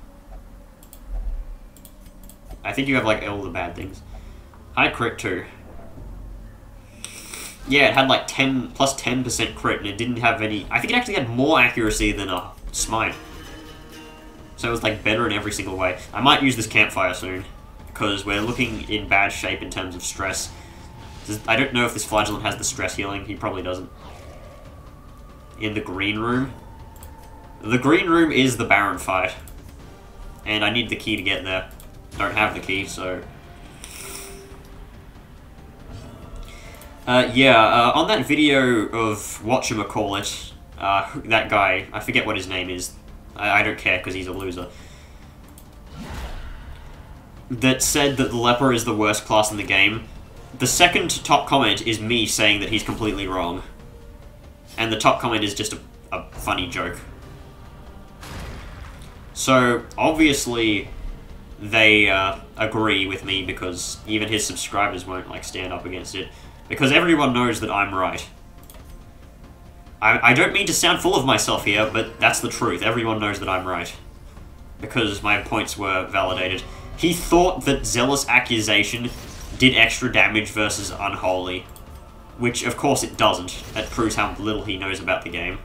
I think you have, like, all the bad things. High crit, too. Yeah, it had, like, plus 10% crit, and it didn't have any... I think it actually had more accuracy than a smite. So it was, like, better in every single way. I might use this campfire soon, because we're looking in bad shape in terms of stress. I don't know if this flagellant has the stress healing. He probably doesn't. In the green room. The green room is the Baron fight. And I need the key to get there. Don't have the key, so... on that video of whatchamacallit, that guy, I forget what his name is. I don't care, because he's a loser. That said that the leper is the worst class in the game. The second top comment is me saying that he's completely wrong. And the top comment is just a funny joke. So, obviously, they agree with me because even his subscribers won't, like, stand up against it. Because everyone knows that I'm right. I don't mean to sound full of myself here, but that's the truth. Everyone knows that I'm right. Because my points were validated. He thought that Zealous Accusation did extra damage versus Unholy. Which, of course, it doesn't. That proves how little he knows about the game.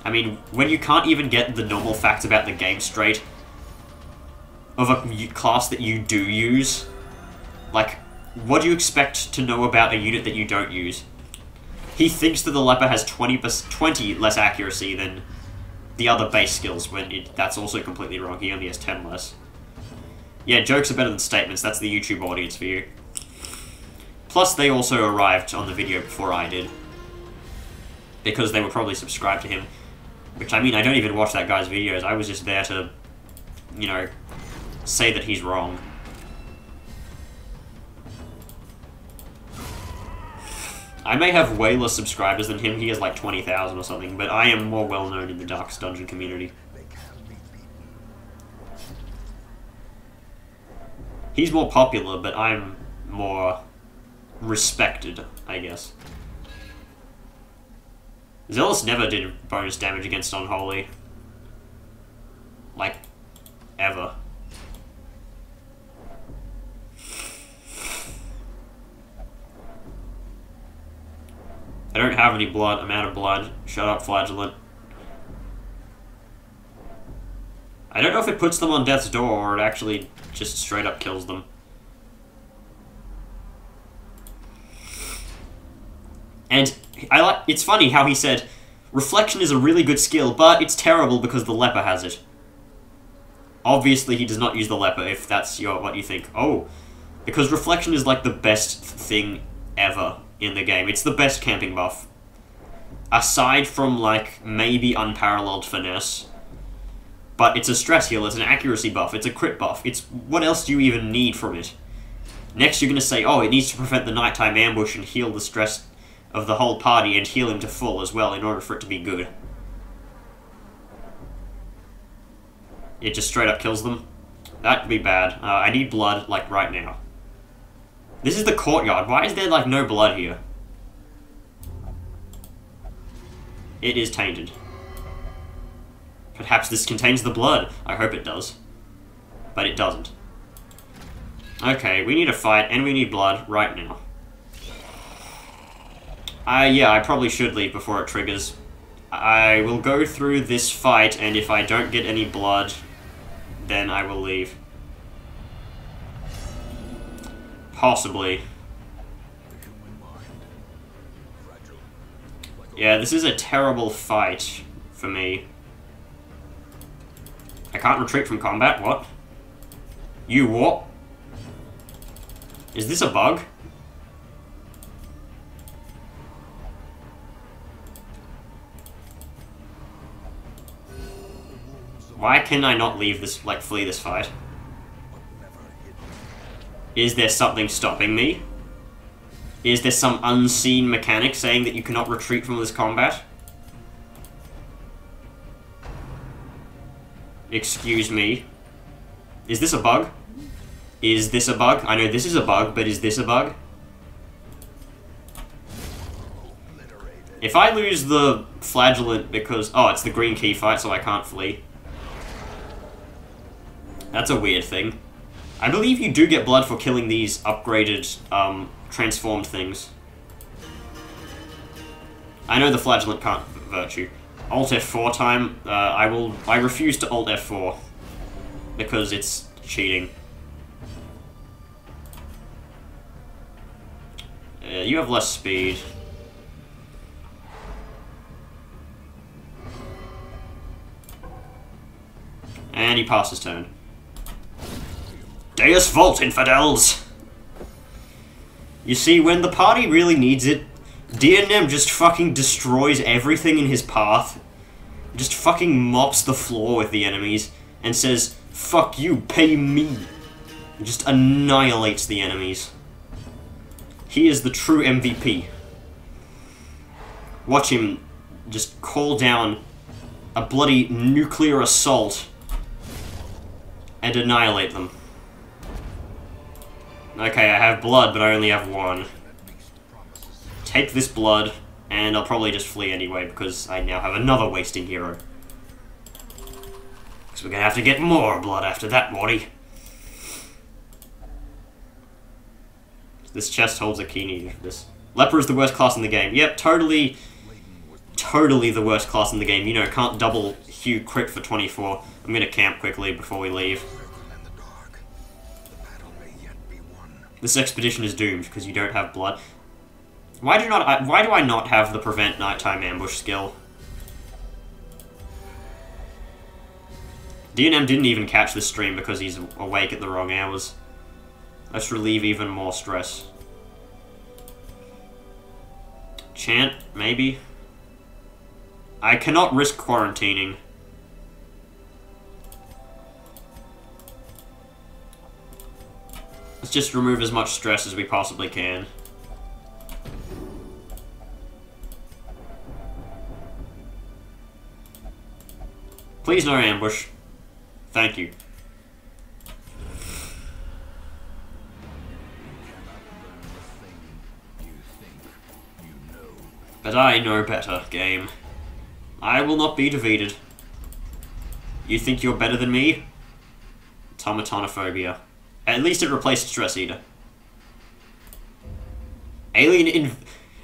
I mean, when you can't even get the normal facts about the game straight of a class that you do use, like, what do you expect to know about a unit that you don't use? He thinks that the leper has 20 less accuracy than the other base skills, when that's also completely wrong. He only has 10 less. Yeah, jokes are better than statements. That's the YouTube audience for you. Plus, they also arrived on the video before I did. Because they were probably subscribed to him. Which, I mean, I don't even watch that guy's videos. I was just there to, you know, say that he's wrong. I may have way less subscribers than him. He has like 20,000 or something. But I am more well-known in the Darkest Dungeon community. He's more popular, but I'm more respected, I guess. Zealous never did bonus damage against Unholy. Like, ever. I don't have any blood. I'm out of blood. Shut up, Flagellant. I don't know if it puts them on death's door or it actually just straight up kills them. And it's funny how he said, Reflection is a really good skill, but it's terrible because the leper has it. Obviously he does not use the leper if that's what you think. Oh, because Reflection is like the best thing ever in the game. It's the best camping buff. Aside from, like, maybe Unparalleled Finesse. But it's a stress heal, it's an accuracy buff, it's a crit buff. It's what else do you even need from it? Next you're going to say, oh, it needs to prevent the nighttime ambush and heal the stress of the whole party and heal him to full as well in order for it to be good. It just straight up kills them. That'd be bad. I need blood, like, right now. This is the courtyard. Why is there, like, no blood here? It is tainted. Perhaps this contains the blood. I hope it does. But it doesn't. Okay, we need a fight, and we need blood right now. Yeah, I probably should leave before it triggers. I will go through this fight, and if I don't get any blood, then I will leave. Possibly. Yeah, this is a terrible fight for me. I can't retreat from combat, what? You what? Is this a bug? Why can I not leave this, like, flee this fight? Is there something stopping me? Is there some unseen mechanic saying that you cannot retreat from this combat? Excuse me. Is this a bug? Is this a bug? I know this is a bug, but is this a bug? If I lose the flagellant because... Oh, it's the green key fight, so I can't flee. That's a weird thing. I believe you do get blood for killing these upgraded, transformed things. I know the flagellant can't virtue. Alt F4 time, I refuse to Alt F4. Because it's cheating. You have less speed. And he passed his turn. Deus Volt, infidels! You see, when the party really needs it, DNM just fucking destroys everything in his path. Just fucking mops the floor with the enemies, and says, fuck you, pay me. And just annihilates the enemies. He is the true MVP. Watch him just call down a bloody nuclear assault and annihilate them. Okay, I have blood, but I only have one. Take this blood, and I'll probably just flee anyway, because I now have another wasting hero. So we're gonna have to get more blood after that, Morty. This chest holds a key needed for this. Leper is the worst class in the game. Yep, totally the worst class in the game. You know, can't double Hugh crit for 24. I'm gonna camp quickly before we leave. This expedition is doomed because you don't have blood. Why do I not have the prevent nighttime ambush skill? DNM didn't even catch this stream because he's awake at the wrong hours. Let's relieve even more stress. Chant, maybe? I cannot risk quarantining. Let's just remove as much stress as we possibly can. Please no ambush. Thank you. But I know better, game. I will not be defeated. You think you're better than me? Automatonophobia. At least it replaced Stress Eater. Alien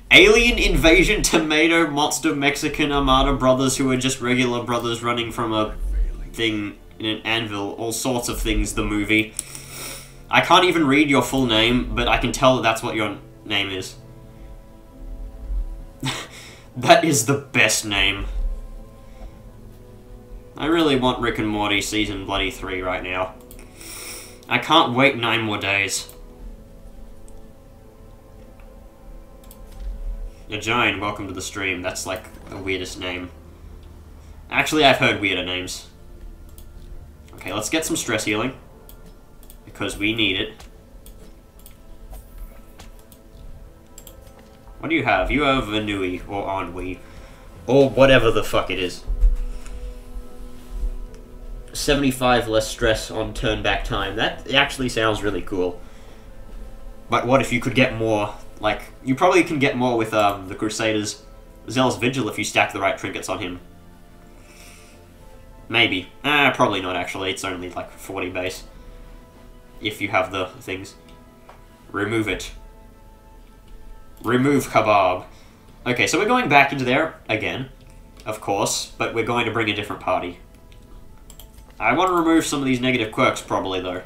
Invasion Tomato Monster Mexican Armada brothers who are just regular brothers running from a thing in an anvil. All sorts of things, the movie. I can't even read your full name, but I can tell that that's what your name is. That is the best name. I really want Rick and Morty Season bloody 3 right now. I can't wait 9 more days. A Giant, welcome to the stream. That's like the weirdest name. Actually, I've heard weirder names. Okay, let's get some stress healing. Because we need it. What do you have? You have Ennui, or Ennui. Or whatever the fuck it is. 75 less stress on turn back time. That actually sounds really cool. But what if you could get more? Like, you probably can get more with the Crusaders. Zealous Vigil if you stack the right trinkets on him. Maybe. Probably not, actually. It's only like 40 base. If you have the things. Remove it. Remove Kebab. Okay, so we're going back into there again, of course, but we're going to bring a different party. I want to remove some of these negative quirks, probably, though.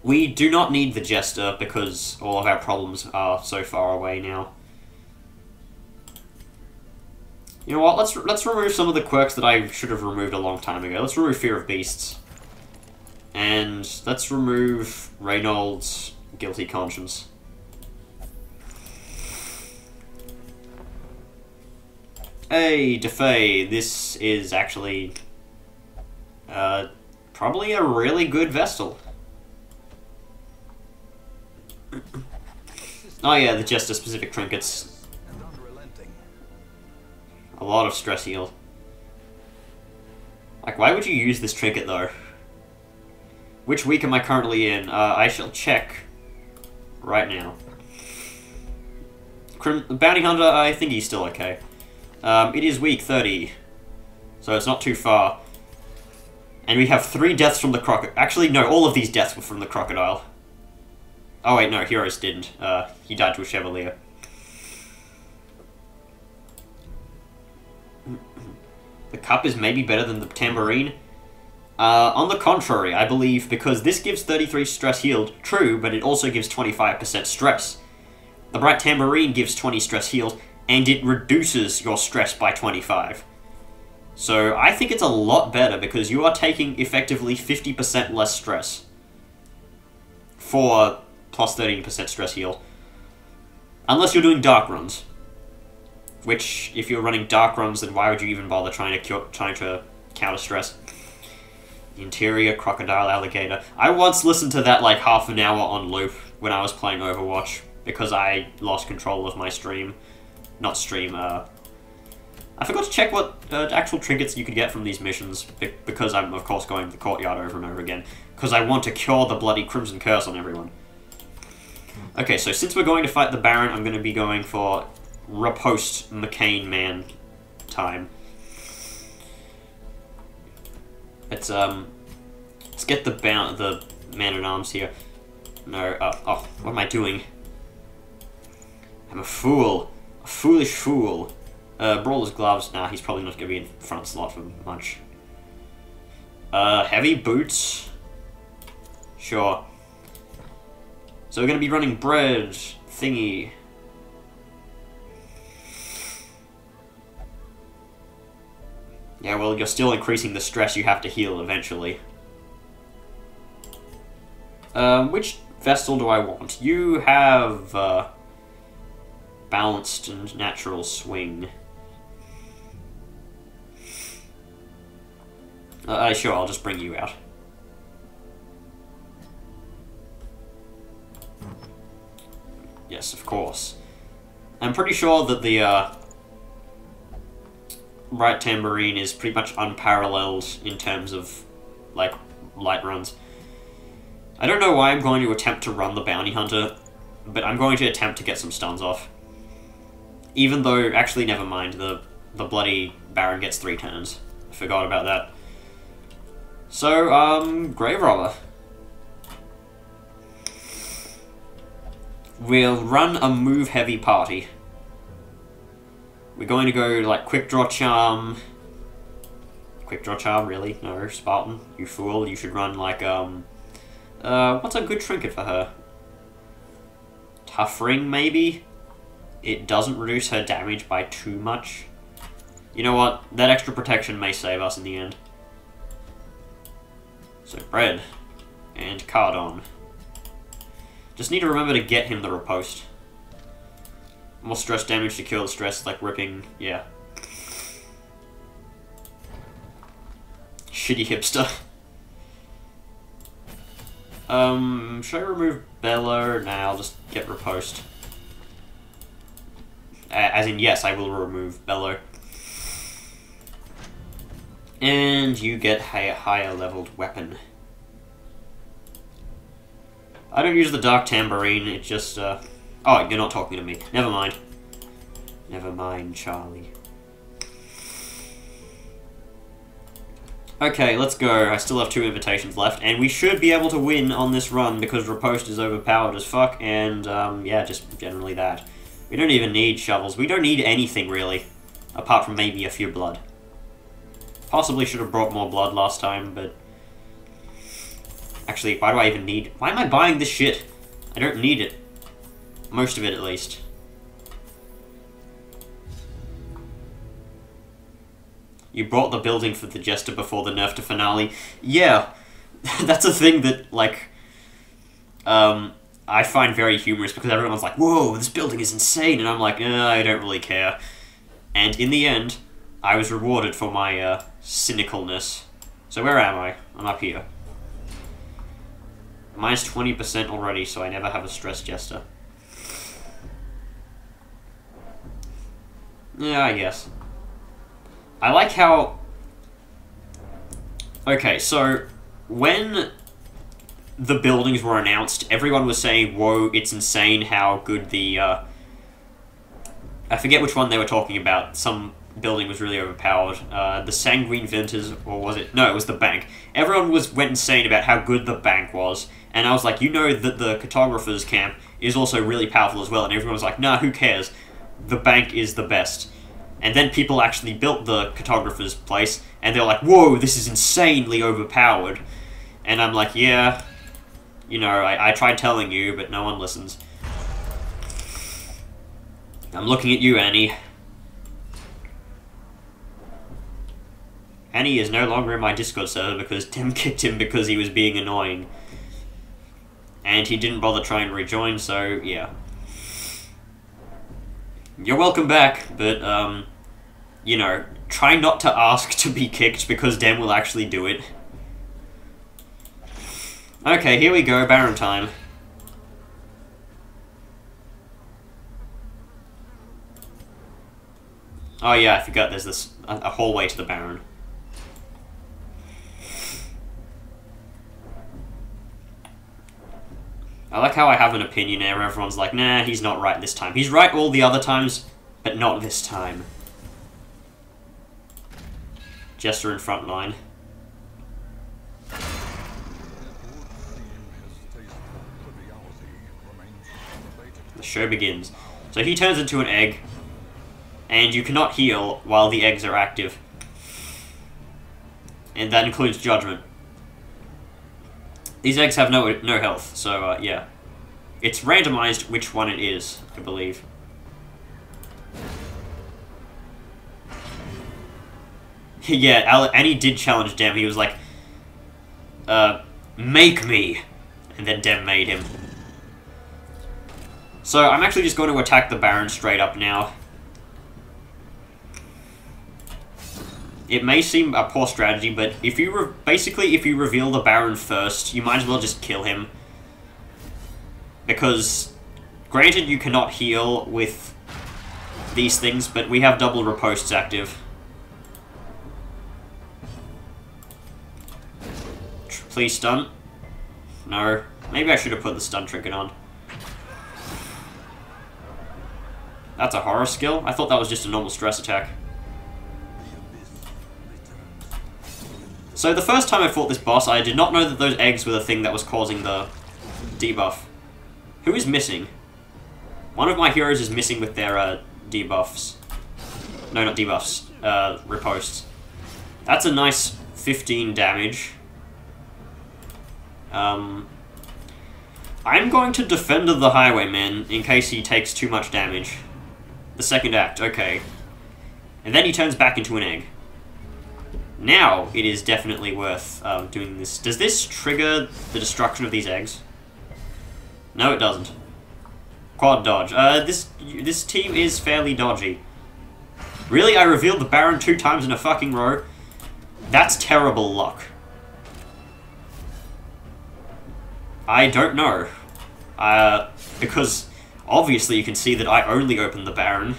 We do not need the Jester, because all of our problems are so far away now. You know what, let's remove some of the quirks that I should have removed a long time ago. Let's remove Fear of Beasts. And let's remove Reynolds' Guilty Conscience. Hey, Defay, this is actually probably a really good Vestal. Oh yeah, the Jester specific trinkets. A lot of stress heal. Like, why would you use this trinket though? Which week am I currently in? I shall check right now. Bounty Hunter, I think he's still okay. It is week 30, so it's not too far. And we have 3 deaths from the crocodile. Actually, no, all of these deaths were from the crocodile. Oh wait, no, Heroes didn't. He died to a Chevalier. The cup is maybe better than the tambourine. On the contrary, I believe, because this gives 33 stress healed, true, but it also gives 25% stress. The Bright Tambourine gives 20 stress healed, and it reduces your stress by 25. So I think it's a lot better, because you are taking effectively 50% less stress for plus 13% stress heal. Unless you're doing dark runs. Which, if you're running dark runs, then why would you even bother trying to counter stress? Interior, crocodile, alligator. I once listened to that like half an hour on loop when I was playing Overwatch, because I lost control of my stream. Not stream, I forgot to check what actual trinkets you could get from these missions, because I'm, of course, going to the courtyard over and over again. Because I want to cure the bloody Crimson Curse on everyone. Okay, so since we're going to fight the Baron, I'm going to be going for Riposte McCain Man time. Let's get the Man-at-Arms here. No, oh, what am I doing? I'm a fool. A foolish fool. Brawler's Gloves. Nah, he's probably not going to be in front slot for much. Heavy Boots. Sure. So we're going to be running Bread thingy. Yeah, well, you're still increasing the stress you have to heal eventually. Which Vestal do I want? You have, Balanced and Natural Swing. Sure, I'll just bring you out. Yes, of course. I'm pretty sure that the, Right Tambourine is pretty much unparalleled in terms of, like, light runs. I don't know why I'm going to attempt to run the Bounty Hunter, but I'm going to attempt to get some stuns off. Even though, actually, never mind, the bloody Baron gets 3 turns. I forgot about that. So, Grave Robber. We'll run a move-heavy party. We're going to go, like, Quick Draw Charm. Quick Draw Charm, really? No, Spartan. You fool. You should run, like, what's a good trinket for her? Tough Ring, maybe? It doesn't reduce her damage by too much. You know what? That extra protection may save us in the end. So, Bread. And Cardon. Just need to remember to get him the Riposte. More stress damage to kill the stress, like ripping, yeah. Shitty hipster. Should I remove Bello? Nah, I'll just get Riposte. As in, yes, I will remove Bello. And you get a higher leveled weapon. I don't use the Dark Tambourine, it just, oh, you're not talking to me. Never mind. Never mind, Charlie. Okay, let's go. I still have 2 invitations left, and we should be able to win on this run because Riposte is overpowered as fuck, and, yeah, just generally that. We don't even need shovels. We don't need anything, really, apart from maybe a few blood. Possibly should have brought more blood last time, but... Actually, why do I even need... Why am I buying this shit? I don't need it. Most of it, at least. You brought the building for the Jester before the nerf to finale. Yeah, that's a thing that, like, I find very humorous because everyone's like, whoa, this building is insane, and I'm like, I don't really care. And in the end, I was rewarded for my, cynicalness. So where am I? I'm up here. Minus 20% already, so I never have a stress Jester. Yeah, I guess. I like how... Okay, so when the buildings were announced, everyone was saying, whoa, it's insane how good the... I forget which one they were talking about. Some building was really overpowered. The Sanguine Vinters, or was it? No, it was the bank. Everyone went insane about how good the bank was, and I was like, you know that the cartographer's camp is also really powerful as well, and everyone was like, nah, who cares? The bank is the best. And then people actually built the cartographer's place, and they're like, whoa, this is insanely overpowered. And I'm like, yeah, you know, I tried telling you, but no one listens. I'm looking at you, Annie. Annie is no longer in my Discord server because Tim kicked him because he was being annoying. And he didn't bother trying to rejoin, so yeah. You're welcome back, but, you know, try not to ask to be kicked because Dem will actually do it. Okay, here we go, Baron time. Oh yeah, I forgot there's this, a hallway to the Baron. I like how I have an opinion there, everyone's like, nah, he's not right this time. He's right all the other times, but not this time. Jester in front line. The show begins. So he turns into an egg, and you cannot heal while the eggs are active. And that includes Judgment. These eggs have no health, so, yeah. It's randomized which one it is, I believe. Yeah, Annie did challenge Dem. He was like, make me. And then Dem made him. So, I'm actually just going to attack the Baron straight up now. It may seem a poor strategy, but if you basically, if you reveal the Baron first, you might as well just kill him. Because, granted, you cannot heal with these things, but we have double ripostes active. Please stun. No. Maybe I should have put the stun trinket on. That's a horror skill? I thought that was just a normal stress attack. So the first time I fought this boss, I did not know that those eggs were the thing that was causing the debuff. Who is missing? One of my heroes is missing with their debuffs. No, not debuffs. Ripostes. That's a nice 15 damage. I'm going to Defender the Highwayman in case he takes too much damage. The second act, okay. And then he turns back into an egg. Now, it is definitely worth doing this. Does this trigger the destruction of these eggs? No, it doesn't. Quad dodge. This team is fairly dodgy. Really? I revealed the Baron 2 times in a fucking row? That's terrible luck. I don't know. Because obviously you can see that I only opened the Baron.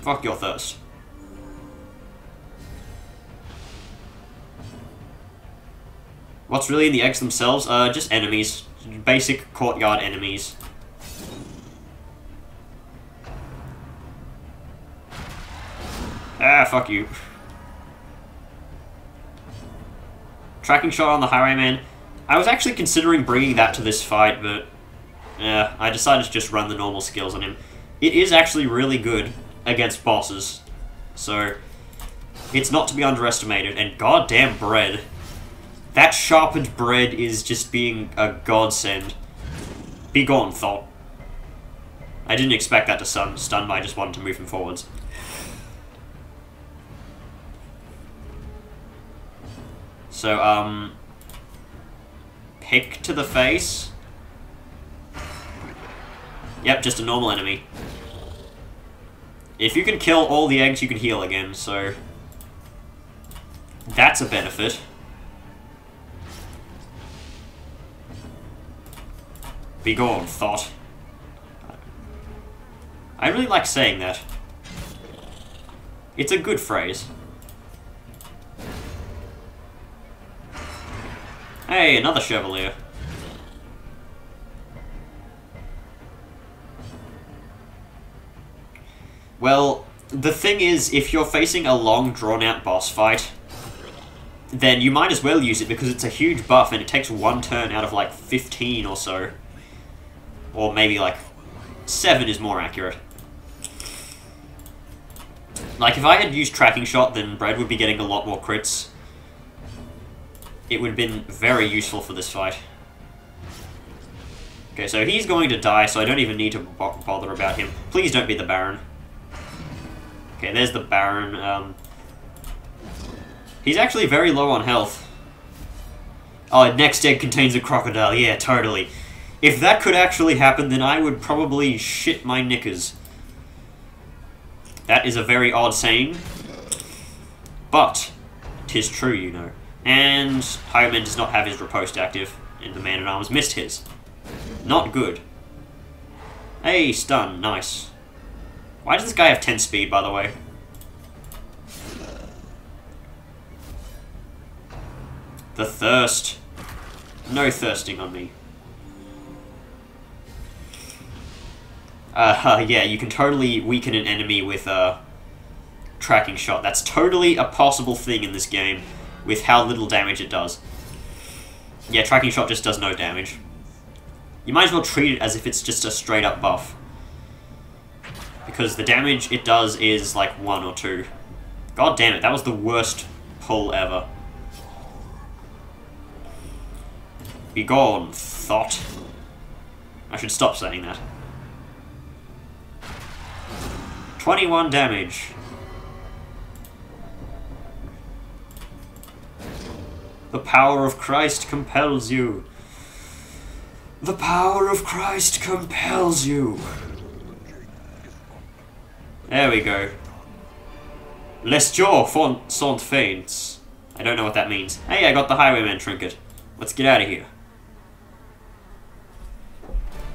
Fuck your thirst. What's really in the eggs themselves? Just enemies. Basic courtyard enemies. Ah, fuck you. Tracking shot on the highwayman. I was actually considering bringing that to this fight, but yeah, I decided to just run the normal skills on him. It is actually really good against bosses, so it's not to be underestimated. And goddamn bread. That sharpened bread is just being a godsend. Be gone, thought. I didn't expect that to stun, but I just wanted to move him forwards. So, pick to the face. Yep, just a normal enemy. If you can kill all the eggs, you can heal again, so that's a benefit. Be gone, thought. I really like saying that. It's a good phrase. Hey, another Chevalier. Well, the thing is, if you're facing a long, drawn-out boss fight, then you might as well use it because it's a huge buff and it takes 1 turn out of like 15 or so. Or maybe like 7 is more accurate. Like, if I had used Tracking Shot, then Bread would be getting a lot more crits. It would have been very useful for this fight. Okay, so he's going to die, so I don't even need to bother about him. Please don't be the Baron. Okay, there's the Baron. He's actually very low on health. Oh, next egg contains a crocodile. Yeah, totally. If that could actually happen, then I would probably shit my knickers. That is a very odd saying. But 'tis true, you know. And Highwayman does not have his riposte active, and the Man-at-Arms missed his. Not good. Hey, stun. Nice. Why does this guy have 10 speed, by the way? The thirst. No thirsting on me. Yeah, you can totally weaken an enemy with a Tracking Shot. That's totally a possible thing in this game, with how little damage it does. Yeah, Tracking Shot just does no damage. You might as well treat it as if it's just a straight up buff. Because the damage it does is like 1 or 2. God damn it, that was the worst pull ever. Be gone, thought. I should stop saying that. 21 damage. The power of Christ compels you. The power of Christ compels you. There we go. Les jaw sont feints. I don't know what that means. Hey, I got the Highwayman trinket. Let's get out of here.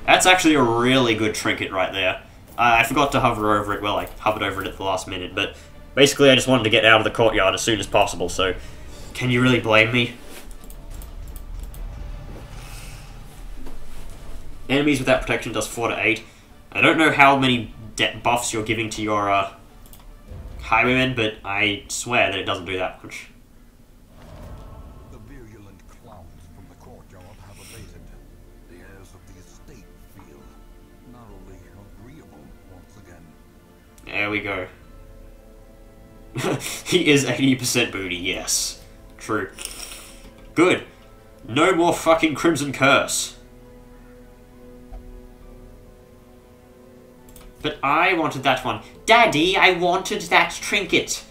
That's actually a really good trinket right there. I forgot to hover over it. Well, I hovered over it at the last minute, but basically I just wanted to get out of the courtyard as soon as possible, so can you really blame me? Enemies without protection does 4 to 8. I don't know how many buffs you're giving to your Highwaymen, but I swear that it doesn't do that much. The virulent clouds from the courtyard have abated. The airs of the estate feel narrowly agreeable once again. There we go. He is 80% booty, yes. True. Good. No more fucking Crimson Curse. But I wanted that one. Daddy, I wanted that trinket.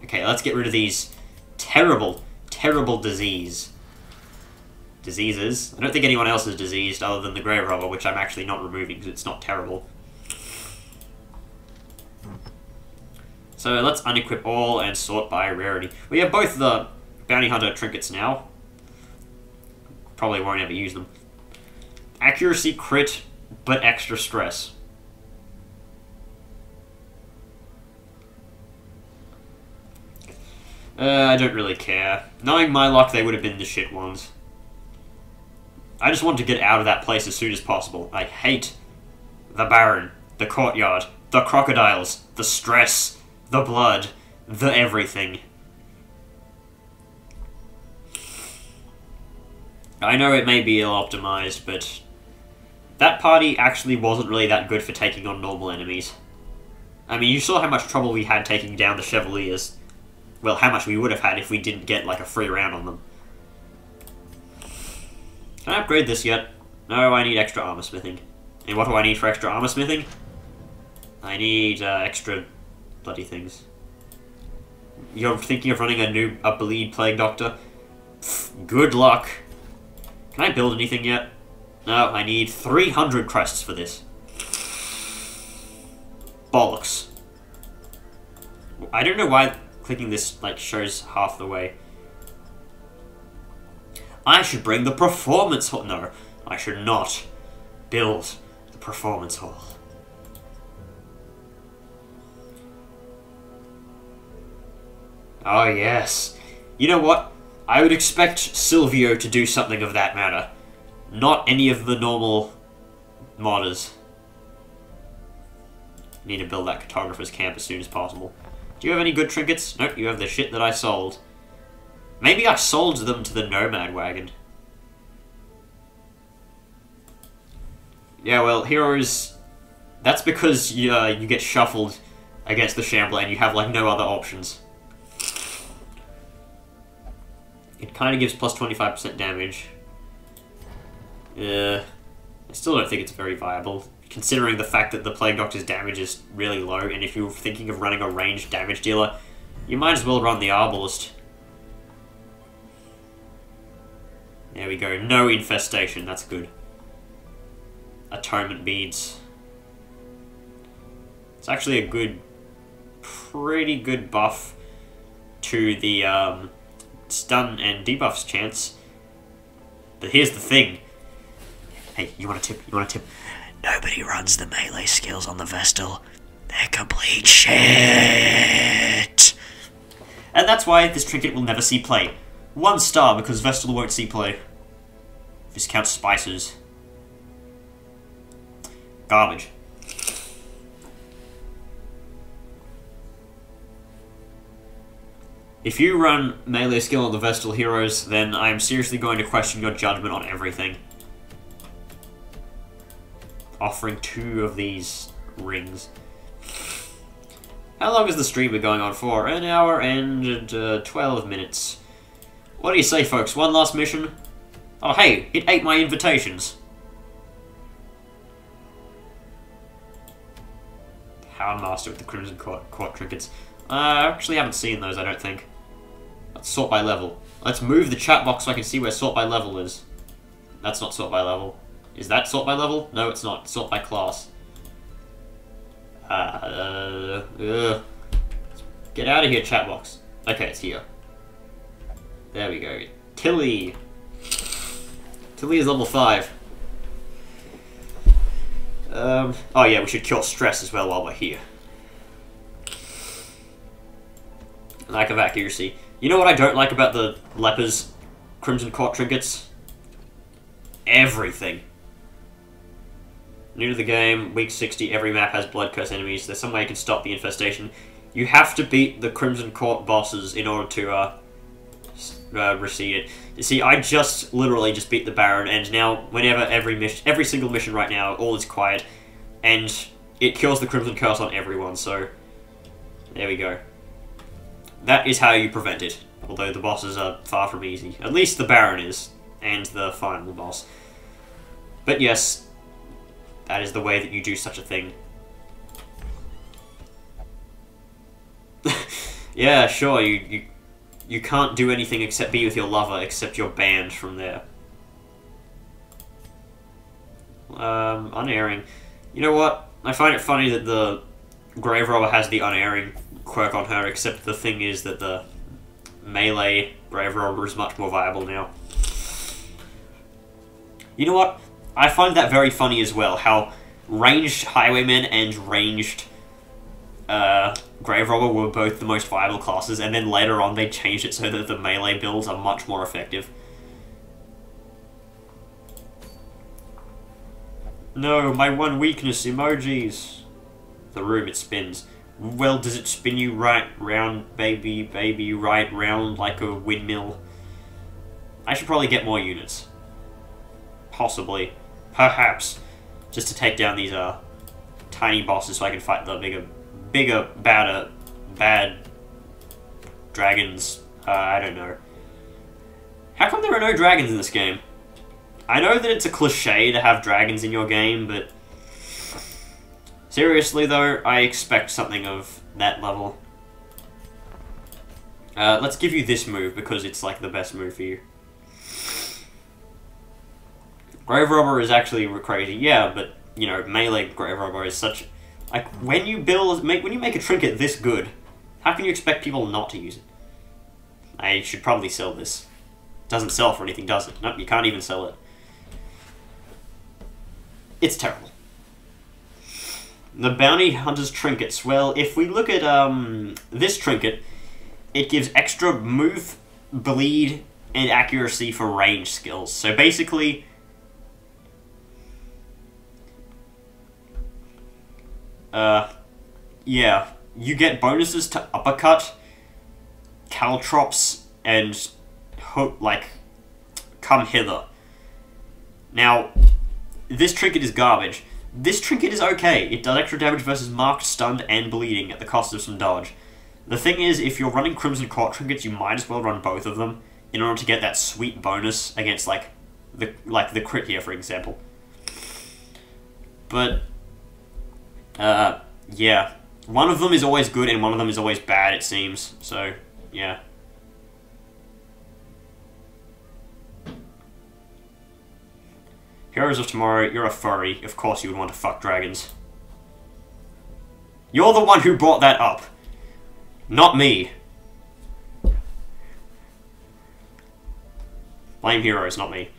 Okay, let's get rid of these terrible, terrible diseases. I don't think anyone else is diseased other than the Grave Robber, which I'm actually not removing because it's not terrible. So let's unequip all and sort by rarity. We have both the Bounty Hunter trinkets now. Probably won't ever use them. Accuracy, crit, but extra stress. I don't really care. Knowing my luck, they would have been the shit ones. I just want to get out of that place as soon as possible. I hate the Baron, the courtyard, The crocodiles, the stress, the blood, the everything. I know it may be ill-optimized, but that party actually wasn't really that good for taking on normal enemies. I mean, you saw how much trouble we had taking down the Chevaliers. Well, how much we would have had if we didn't get, like, a free round on them. Can I upgrade this yet? No, I need extra armor smithing. And what do I need for extra armor smithing? I need extra bloody things. You're thinking of running a bleed plague doctor? Pfft, good luck. Can I build anything yet? No, I need 300 crests for this. Bollocks. I don't know why clicking this like shows half the way. I should bring the performance hall. No, I should not build the performance hall. Oh yes. You know what? I would expect Silvio to do something of that matter. Not any of the normal modders. Need to build that cartographer's camp as soon as possible. Do you have any good trinkets? Nope, you have the shit that I sold. Maybe I sold them to the Nomad Wagon. Yeah, well, heroes... That's because you get shuffled against the Shambler and you have, like, no other options. It kind of gives plus 25% damage. I still don't think it's very viable, considering the fact that the Plague Doctor's damage is really low, and if you're thinking of running a ranged damage dealer, you might as well run the Arbalist. There we go, no infestation, that's good. Atonement beads. It's actually a pretty good buff to the stun and debuffs chance. But here's the thing. Hey, you want a tip? You want a tip? Nobody runs the melee skills on the Vestal. They're complete shit. And that's why this trinket will never see play. 1 star because Vestal won't see play. Viscount Spices. Garbage. If you run melee skill on the Vestal heroes, then I am seriously going to question your judgment on everything. Offering 2 of these rings. How long is the stream been going on for? 1 hour and 12 minutes. What do you say, folks? One last mission? Oh, hey, it ate my invitations. Houndmaster with the Crimson Court trinkets. I actually haven't seen those, I don't think. Let's sort by level. Let's move the chat box so I can see where sort by level is. That's not sort by level. Is that sort by level? No, it's not. Sort by class. Get out of here, chat box. Okay, it's here. There we go. Tilly. Tilly is level 5. Oh yeah, we should cure stress as well while we're here. Lack of accuracy. You know what I don't like about the Leper's Crimson Court trinkets? Everything. New to the game, week 60, every map has Blood Curse enemies. There's some way you can stop the infestation. You have to beat the Crimson Court bosses in order to recede it. You see, I literally just beat the Baron, and now whenever every single mission right now, all is quiet, and it kills the Crimson Curse on everyone, so there we go. That is how you prevent it, although the bosses are far from easy. At least the Baron is, and the final boss. But yes, that is the way that you do such a thing. Yeah, sure, you can't do anything except be with your lover, except you're banned from there. Unerring. You know what? I find it funny that the Grave Robber has the unerring quirk on her, except the thing is that the melee Grave Robber is much more viable now. You know what? I find that very funny as well, how ranged Highwaymen and ranged Grave Robber were both the most viable classes, and then later on they changed it so that the melee builds are much more effective. No, my one weakness, emojis. the room, it spins. Well, does it spin you right round, baby, baby, right round like a windmill? I should probably get more units. Possibly. Perhaps. Just to take down these, tiny bosses so I can fight the bigger, bad dragons. I don't know. How come there are no dragons in this game? I know that it's a cliche to have dragons in your game, but seriously though, I expect something of that level. Let's give you this move because it's like the best move for you. Grave Robber is actually crazy, yeah, but you know, melee Grave Robber is such like when you make a trinket this good, how can you expect people not to use it? I should probably sell this. Doesn't sell for anything, does it? Nope, you can't even sell it. It's terrible. The Bounty Hunter's Trinkets. Well, if we look at this trinket, it gives extra move, bleed, and accuracy for range skills. So basically, yeah, you get bonuses to uppercut, caltrops, and hook, like, come hither. Now, this trinket is garbage. This trinket is okay. It does extra damage versus marked, stunned, and bleeding at the cost of some dodge. The thing is, if you're running Crimson Court trinkets, you might as well run both of them in order to get that sweet bonus against, like the crit here, for example. But, yeah. One of them is always good and one of them is always bad, it seems. So, yeah. Heroes of Tomorrow, you're a furry. Of course you would want to fuck dragons. You're the one who brought that up. Not me. Blame heroes, not me.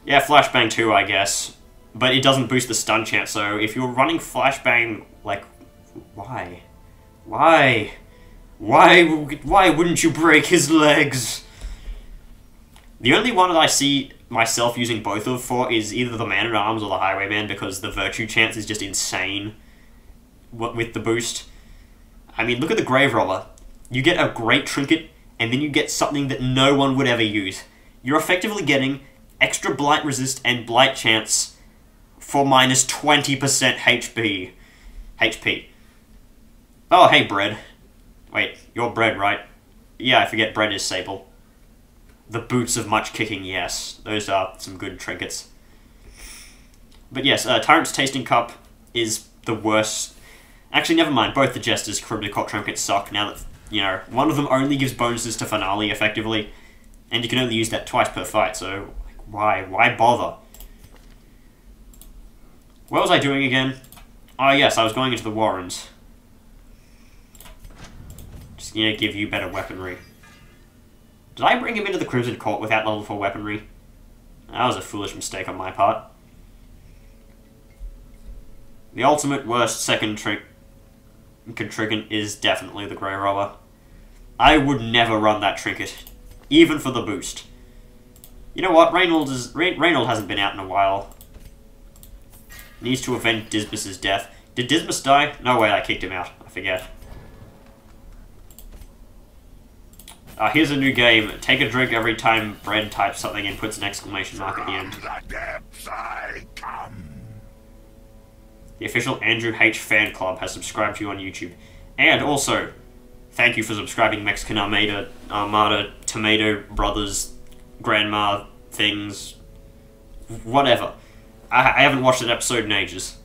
Yeah, Flashbang too, I guess. But it doesn't boost the stun chance, so if you're running Flashbang, like, why? Why? Why wouldn't you break his legs? The only one that I see myself using both of for is either the Man-at-Arms or the Highwayman, because the Virtue chance is just insane with the boost. I mean, look at the Grave Robber. You get a great trinket, and then you get something that no one would ever use. You're effectively getting extra Blight Resist and Blight Chance for minus 20% HP. Oh, hey, Bread. Wait, you're Bread, right? Yeah, I forget Bread is Sable. The Boots of Much Kicking, yes. Those are some good trinkets. But yes, Tyrant's Tasting Cup is the worst. Actually, never mind. Both the Jester's Crimson Court trinkets suck now that, you know, one of them only gives bonuses to Finale, effectively. And you can only use that twice per fight, so why? Why bother? What was I doing again? Oh yes, I was going into the Warrens. Just, you know, give you better weaponry. Did I bring him into the Crimson Court without level 4 weaponry? That was a foolish mistake on my part. The ultimate worst second trinket is definitely the Grey Robber. I would never run that trinket, even for the boost. You know what? Reynold hasn't been out in a while. Needs to avenge Dismas's death. Did Dismas die? No way, I kicked him out. I forget. Here's a new game. Take a drink every time Bread types something and puts an exclamation mark at the end. The official Andrew H. fan club has subscribed to you on YouTube. And also, thank you for subscribing, Mexican Armada, Tomato Brothers, Grandma, things, whatever. I haven't watched an episode in ages.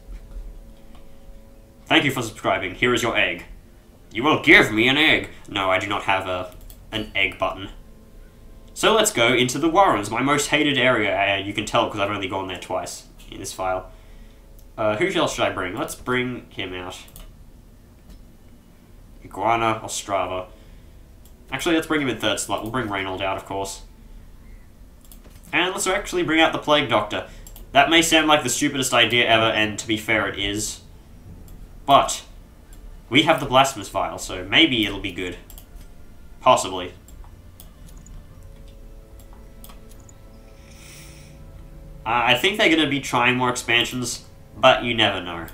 Thank you for subscribing. Here is your egg. You will give me an egg. No, I do not have an egg button. So let's go into the Warrens, my most hated area. You can tell because I've only gone there twice in this file. Who else should I bring? Let's bring him out. Iguana or Strava. Actually, let's bring him in third slot. We'll bring Reynold out, of course. And let's actually bring out the Plague Doctor. That may sound like the stupidest idea ever, and to be fair, it is. But we have the Blasphemous Vial, so maybe it'll be good. Possibly. I think they're going to be trying more expansions, but you never know.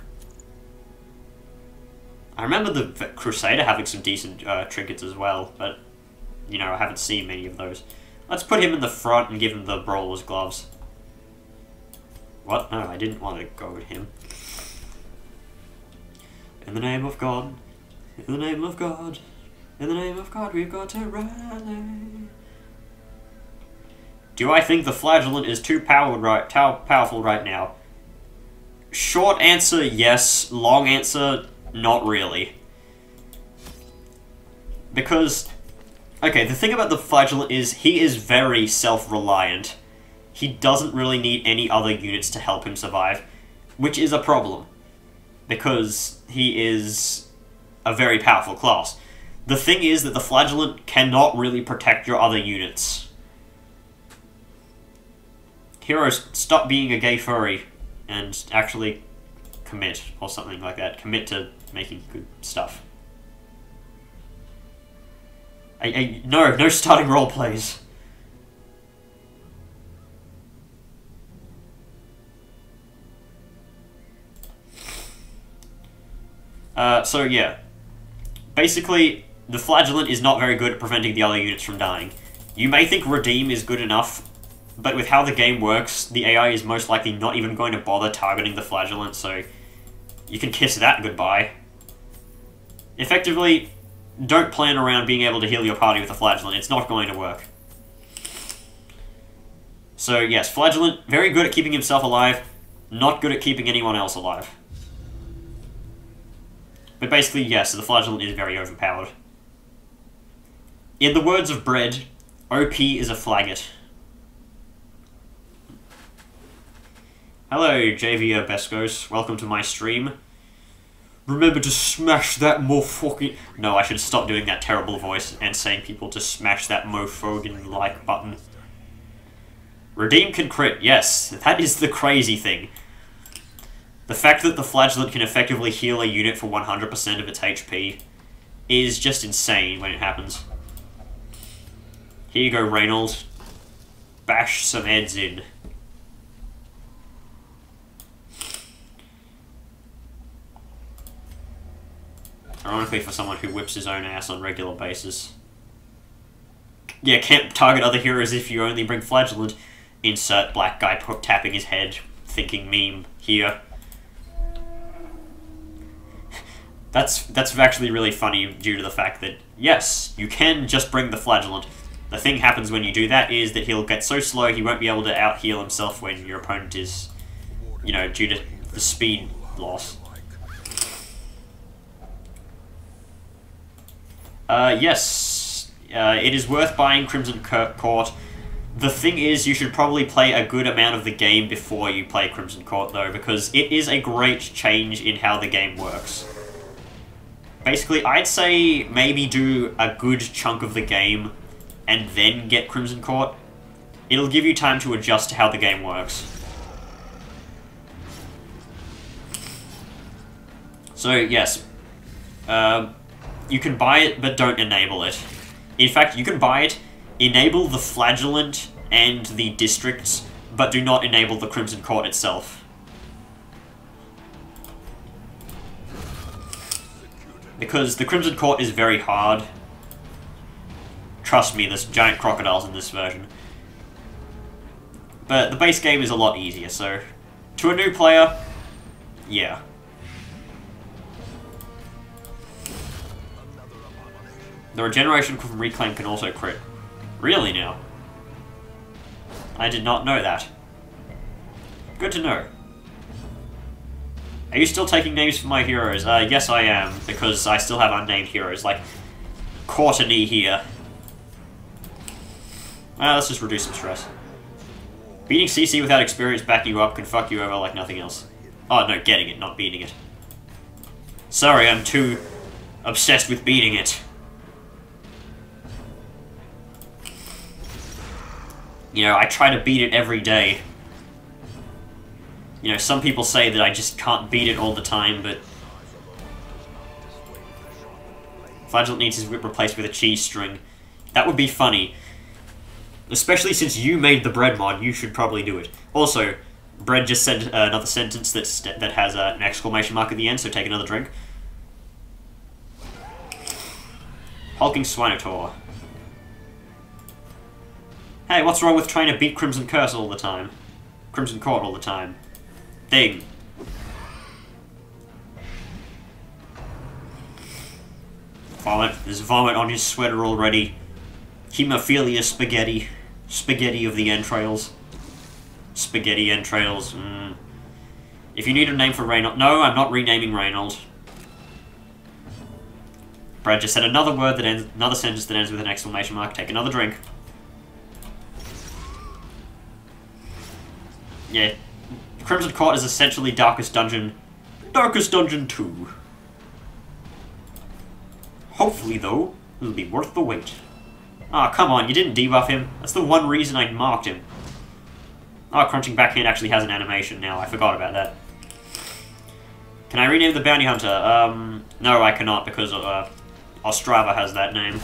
I remember the Crusader having some decent trinkets as well, but, you know, I haven't seen many of those. Let's put him in the front and give him the Brawler's gloves. What? No, I didn't want to go with him. In the name of God, in the name of God, in the name of God, we've got to rally. Do I think the Flagellant is too powerful right now? Short answer, yes. Long answer, not really. Because, okay, the thing about the Flagellant is he is very self-reliant. He doesn't really need any other units to help him survive, which is a problem. Because he is a very powerful class. The thing is that the Flagellant cannot really protect your other units. Heroes, stop being a gay furry and actually commit, or something like that. Commit to making good stuff. No starting role plays. So yeah. Basically, the Flagellant is not very good at preventing the other units from dying. You may think Redeem is good enough, but with how the game works, the AI is most likely not even going to bother targeting the Flagellant, so you can kiss that goodbye. Effectively, don't plan around being able to heal your party with a Flagellant. It's not going to work. So yes, Flagellant, very good at keeping himself alive, not good at keeping anyone else alive. But basically, yes, the Flagellant is very overpowered. In the words of Bread, OP is a flaggot. Hello, JV Bescos. Welcome to my stream. Remember to smash that motherfucking... No, I should stop doing that terrible voice and saying people to smash that motherfucking like button. Redeem can crit, yes. That is the crazy thing. The fact that the Flagellant can effectively heal a unit for 100% of its HP is just insane when it happens. Here you go, Reynolds. Bash some heads in. Ironically, for someone who whips his own ass on a regular basis. Yeah, can't target other heroes if you only bring Flagellant. Insert black guy tapping his head, thinking meme here. That's actually really funny due to the fact that, yes, you can just bring the Flagellant. The thing happens when you do that is that he'll get so slow he won't be able to out-heal himself when your opponent is, you know, due to the speed loss. Yes, it is worth buying Crimson Court. The thing is, you should probably play a good amount of the game before you play Crimson Court, though, because it is a great change in how the game works. Basically, I'd say maybe do a good chunk of the game and then get Crimson Court. It'll give you time to adjust to how the game works. So, yes. You can buy it, but don't enable it. In fact, you can buy it, enable the Flagellant and the districts, but do not enable the Crimson Court itself. Because the Crimson Court is very hard. Trust me, there's giant crocodiles in this version. But the base game is a lot easier, so... To a new player, yeah. The regeneration from Reclaim can also crit. Really now? I did not know that. Good to know. Are you still taking names for my heroes? Yes I am, because I still have unnamed heroes, like Courtney here. Let's just reduce some stress. Beating CC without experience backing you up can fuck you over like nothing else. Oh no, getting it, not beating it. Sorry, I'm too obsessed with beating it. You know, I try to beat it every day. You know, some people say that I just can't beat it all the time, but... Flagellant needs his whip replaced with a cheese string. That would be funny. Especially since you made the Bread mod, you should probably do it. Also, Bread just said another sentence that has an exclamation mark at the end, so take another drink. Hulking Swinotaur. Hey, what's wrong with trying to beat Crimson Curse all the time? Crimson Court all the time. Thing. Vomit. There's vomit on his sweater already. Hemophilia spaghetti. Spaghetti of the entrails. Spaghetti entrails. If you need a name for Reynold... No, I'm not renaming Reynold. Brad just said another word that ends... Another sentence that ends with an exclamation mark. Take another drink. Yeah. Crimson Court is essentially Darkest Dungeon. Darkest Dungeon 2. Hopefully, though, it'll be worth the wait. Ah, oh, come on, you didn't debuff him. That's the one reason I marked him. Oh, Crunching Backhand actually has an animation now. I forgot about that. Can I rename the Bounty Hunter? No, I cannot, because Ostrava has that name.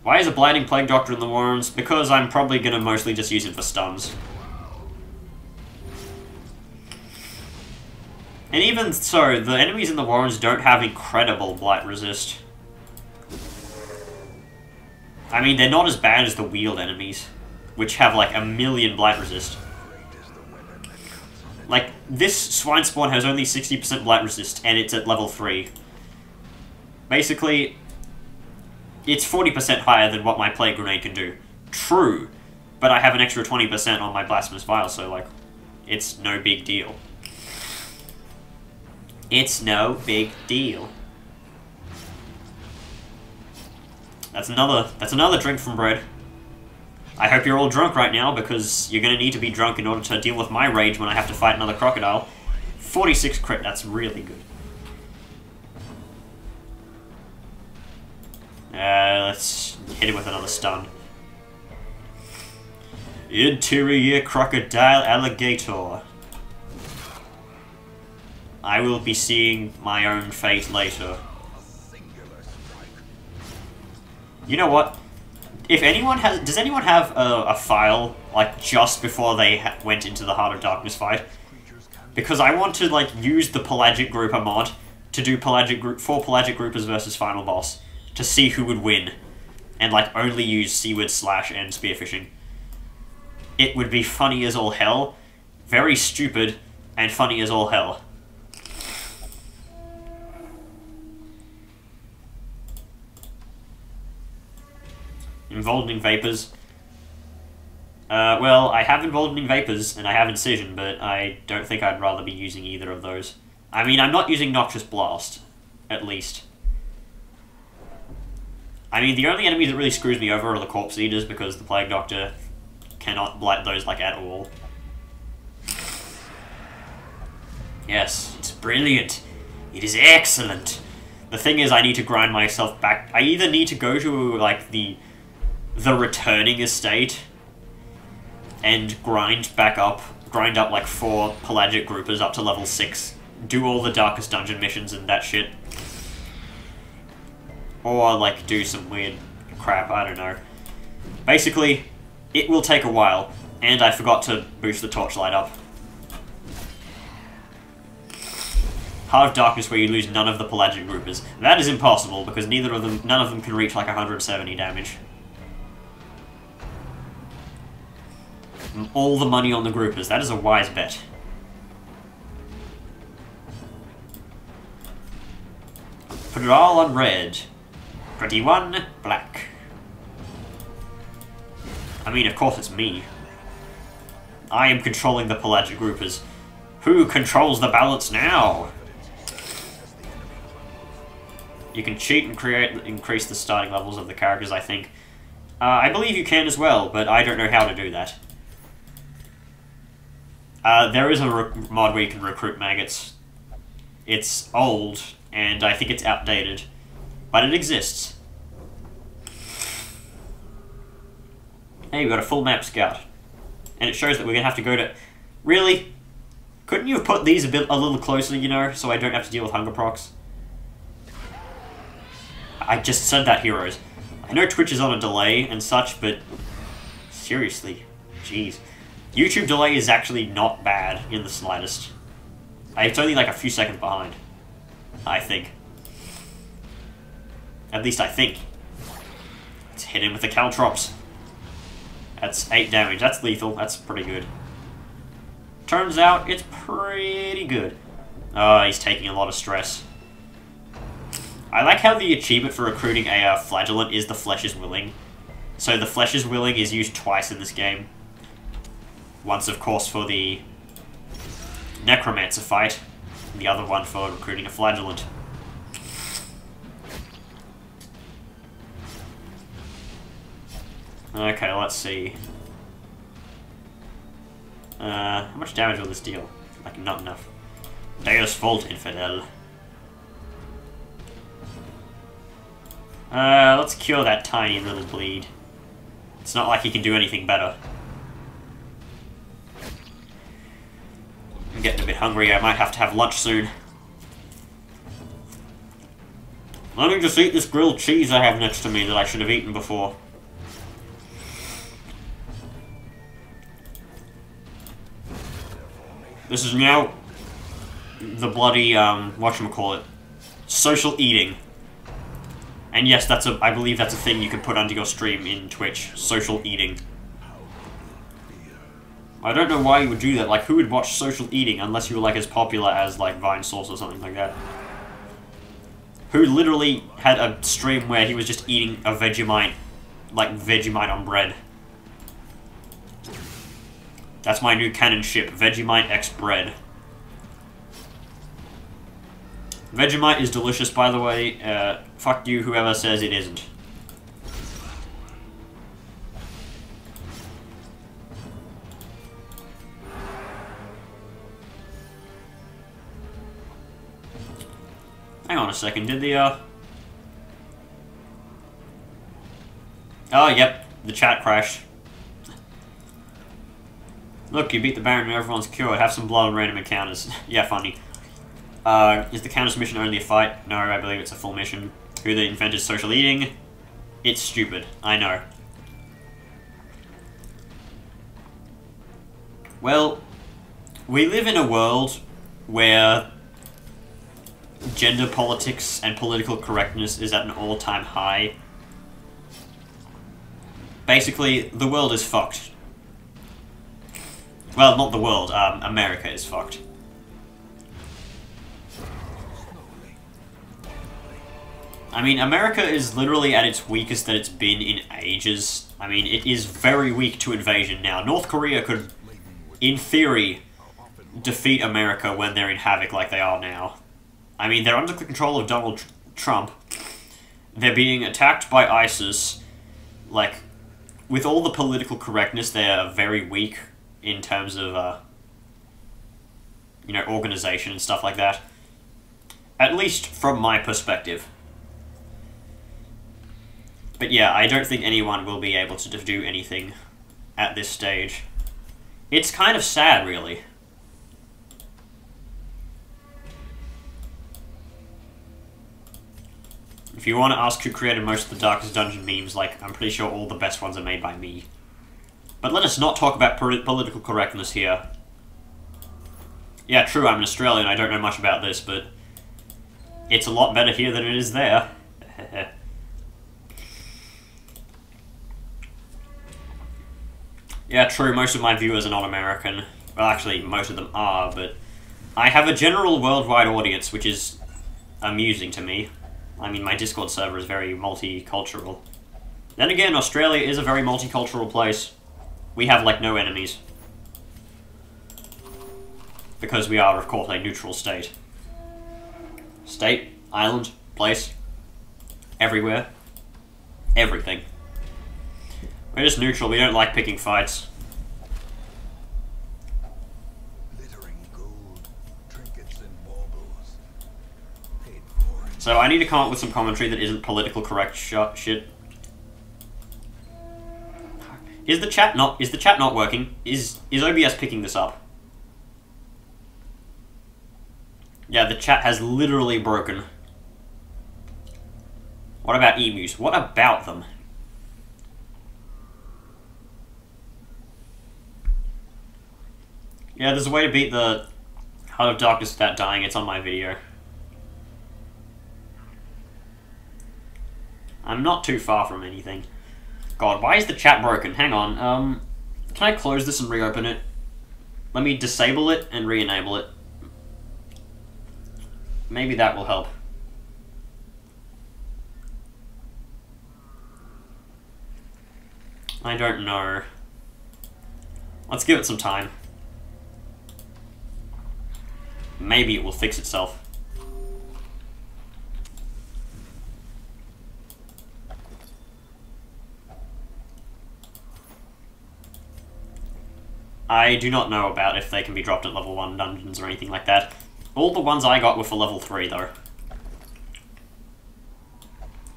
Why is a Blighting Plague Doctor in the Warrens? Because I'm probably going to mostly just use him for stuns. And even so, the enemies in the Warrens don't have incredible Blight Resist. I mean, they're not as bad as the wheeled enemies, which have like 1,000,000 Blight Resist. Like, this Swine Spawn has only 60% Blight Resist, and it's at level 3. Basically, it's 40% higher than what my Plague Grenade can do. True, but I have an extra 20% on my Blasphemous Vial, so like, it's no big deal. It's no big deal. That's another drink from Bread. I hope you're all drunk right now, because you're going to need to be drunk in order to deal with my rage when I have to fight another crocodile. 46 crit, that's really good. Let's hit it with another stun. Interior Crocodile Alligator. I will be seeing my own fate later. You know what? If anyone has... Does anyone have a file, like, just before they went into the Heart of Darkness fight? Because I want to, like, use the Pelagic Grouper mod to do 4 Pelagic Groupers versus Final Boss, to see who would win, and, like, only use Seaward Slash and Spearfishing. It would be funny as all hell, very stupid, and funny as all hell. Emboldening Vapors. Well, I have Emboldening Vapors, and I have Incision, but I don't think I'd rather be using either of those. I mean, I'm not using Noxious Blast, at least. I mean, the only enemies that really screws me over are the Corpse Eaters, because the Plague Doctor cannot blight those, like, at all. Yes, it's brilliant. It is excellent. The thing is, I need to grind myself back. I either need to go to, like, the returning estate and grind up like 4 Pelagic Groupers up to level 6, do all the Darkest Dungeon missions and that shit, or like do some weird crap, I don't know. Basically, it will take a while, and I forgot to boost the torchlight up. Heart of Darkness, where you lose none of the Pelagic Groupers. That is impossible, because none of them can reach like 170 damage. All the money on the groupers. That is a wise bet. Put it all on red. 21 black. I mean, of course it's me. I am controlling the Pelagic groupers. Who controls the balance now? You can cheat and increase the starting levels of the characters, I think. I believe you can as well, but I don't know how to do that. There is a mod where you can recruit maggots. It's old, and I think it's outdated, but it exists. Hey, we got a full map scout. And it shows that we're going to have to go to... Really? Couldn't you have put these a little closer, you know, so I don't have to deal with hunger procs? I just said that, heroes. I know Twitch is on a delay and such, but... Seriously. Jeez. YouTube delay is actually not bad in the slightest. It's only like a few seconds behind. I think. At least I think. Let's hit him with the caltrops. That's 8 damage. That's lethal. That's pretty good. Turns out it's pretty good. Oh, he's taking a lot of stress. I like how the achievement for recruiting a flagellant is the flesh is willing. So the flesh is willing is used twice in this game. Once, of course, for the necromancer fight. And the other one for recruiting a flagellant. Okay, let's see. How much damage will this deal? Like, not enough. Deus Volt Infidel. Let's cure that tiny little bleed. It's not like he can do anything better. I'm getting a bit hungry. I might have to have lunch soon. Let me just eat this grilled cheese I have next to me that I should have eaten before. This is now the bloody, whatchamacallit, social eating. And yes, I believe that's a thing you can put under your stream in Twitch, social eating. I don't know why you would do that, like, who would watch social eating unless you were, like, as popular as, like, Vine Source or something like that? Who literally had a stream where he was just eating a Vegemite, like, Vegemite on bread. That's my new canon ship, Vegemite X Bread. Vegemite is delicious, by the way. Fuck you, whoever says it isn't. Hang on a second, did the, Oh, yep, the chat crashed. Look, you beat the Baron and everyone's cured. Have some blood on random encounters. Yeah, funny. Is the Countess mission only a fight? No, I believe it's a full mission. Who invented social eating? It's stupid. I know. Well, we live in a world where gender politics and political correctness is at an all-time high. Basically, the world is fucked. Well, not the world, America is fucked. I mean, America is literally at its weakest that it's been in ages. I mean, it is very weak to invasion now. North Korea could, in theory, defeat America when they're in havoc like they are now. I mean, they're under the control of Donald Trump. They're being attacked by ISIS. Like, with all the political correctness, they're very weak in terms of, you know, organization and stuff like that. At least from my perspective. But yeah, I don't think anyone will be able to do anything at this stage. It's kind of sad, really. If you want to ask who created most of the Darkest Dungeon memes, like, I'm pretty sure all the best ones are made by me. But let us not talk about political correctness here. Yeah, true, I'm an Australian, I don't know much about this, but it's a lot better here than it is there. Yeah, true, most of my viewers are not American. Well, actually, most of them are, but I have a general worldwide audience, which is amusing to me. I mean, my Discord server is very multicultural. Then again, Australia is a very multicultural place. We have, like, no enemies. Because we are, of course, a neutral state. State, island, place, everywhere. Everything. We're just neutral, we don't like picking fights. Glittering gold, trinkets and baubles. Paid for it. So I need to come up with some commentary that isn't political correct shit. Is the chat not working? Is OBS picking this up? Yeah, the chat has literally broken. What about emus? What about them? Yeah, there's a way to beat the Heart of Darkness without dying. It's on my video. I'm not too far from anything. God, why is the chat broken? Hang on, can I close this and reopen it? Let me disable it and re-enable it. Maybe that will help. I don't know. Let's give it some time. Maybe it will fix itself. I do not know about if they can be dropped at level 1 dungeons or anything like that. All the ones I got were for level 3 though.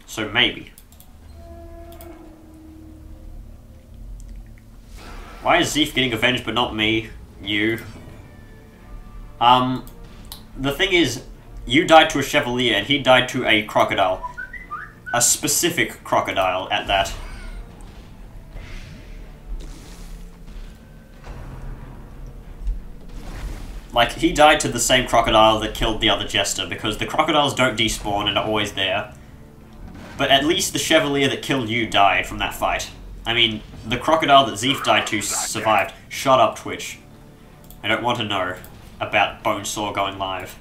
So maybe. Why is Zeef getting avenged but not me? You. The thing is, you died to a Chevalier and he died to a crocodile. A specific crocodile at that. Like, he died to the same crocodile that killed the other jester, because the crocodiles don't despawn and are always there. But at least the Chevalier that killed you died from that fight. I mean, the crocodile that Zeef died to survived. Shut up, Twitch. I don't want to know about Bonesaw going live.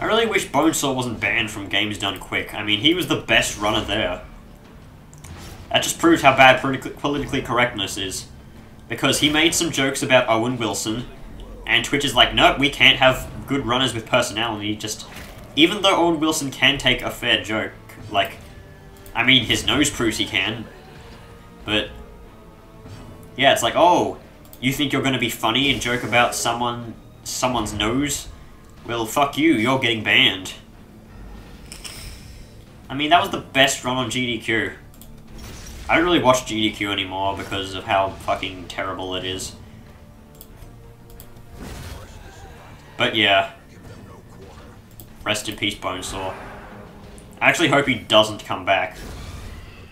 I really wish Bonesaw wasn't banned from Games Done Quick. I mean, he was the best runner there. That just proves how bad politically correctness is. Because he made some jokes about Owen Wilson, and Twitch is like, nope, we can't have good runners with personality. Just, even though Owen Wilson can take a fair joke, like, I mean, his nose proves he can, but, yeah, it's like, oh, you think you're gonna be funny and joke about someone's nose? Well, fuck you, you're getting banned. I mean, that was the best run on GDQ. I don't really watch GDQ anymore because of how fucking terrible it is. But yeah. Rest in peace, Bonesaw. I actually hope he doesn't come back,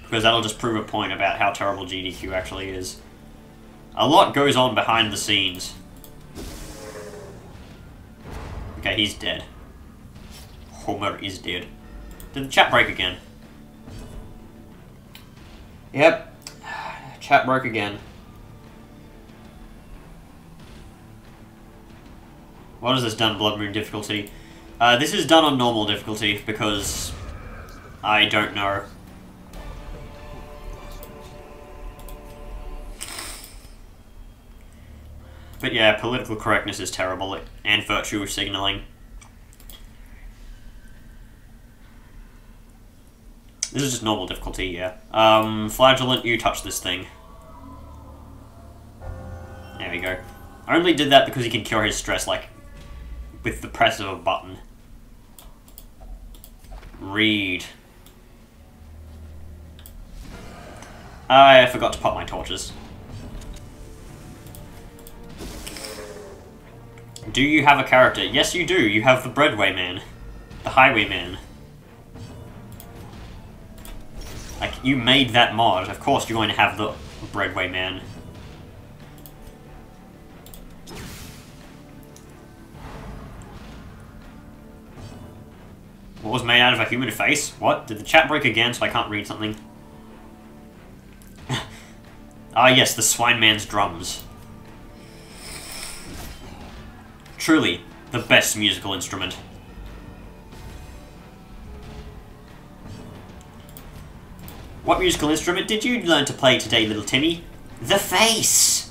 because that'll just prove a point about how terrible GDQ actually is. A lot goes on behind the scenes. Okay, he's dead. Homer is dead. Did the chat break again? Yep. Chat broke again. What is this done, Blood Moon difficulty? This is done on normal difficulty, because I don't know. But yeah, political correctness is terrible, and virtue signaling. This is just normal difficulty, yeah. Flagellant, you touch this thing. There we go. I only did that because he can cure his stress, like, with the press of a button. Read. I forgot to pop my torches. Do you have a character? Yes, you do. You have the Breadwayman. The Highwayman. Like, you made that mod. Of course you're going to have the Breadwayman. What was made out of a human face? What? Did the chat break again so I can't read something? Ah yes, the Swine Man's drums. Truly, the best musical instrument. What musical instrument did you learn to play today, little Timmy? The face!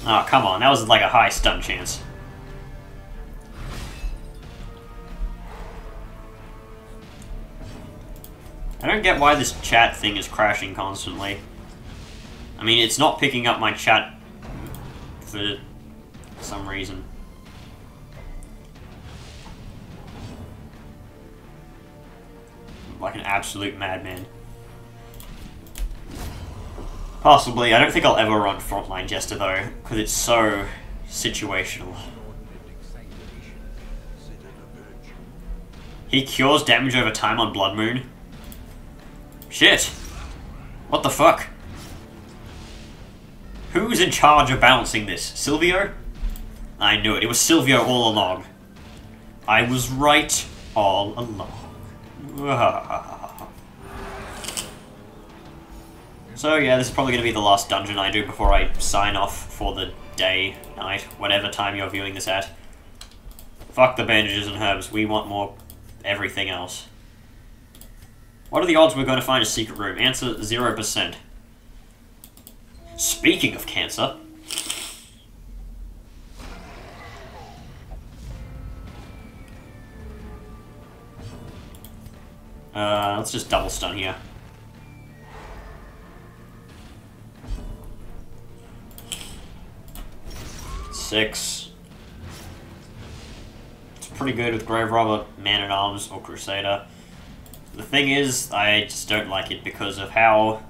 Oh, come on, that was like a high stun chance. I don't get why this chat thing is crashing constantly. I mean, it's not picking up my chat for some reason. Like an absolute madman. Possibly. I don't think I'll ever run Frontline Jester though, because it's so situational. He cures damage over time on Blood Moon. Shit! What the fuck? Who's in charge of balancing this? Silvio? I knew it. It was Silvio all along. I was right all along. So yeah, this is probably going to be the last dungeon I do before I sign off for the day, night, whatever time you're viewing this at. Fuck the bandages and herbs. We want more everything else. What are the odds we're going to find a secret room? Answer 0%. Speaking of cancer... let's just double stun here. Six. It's pretty good with Grave Robber, Man-at-Arms, or Crusader. The thing is, I just don't like it because of how...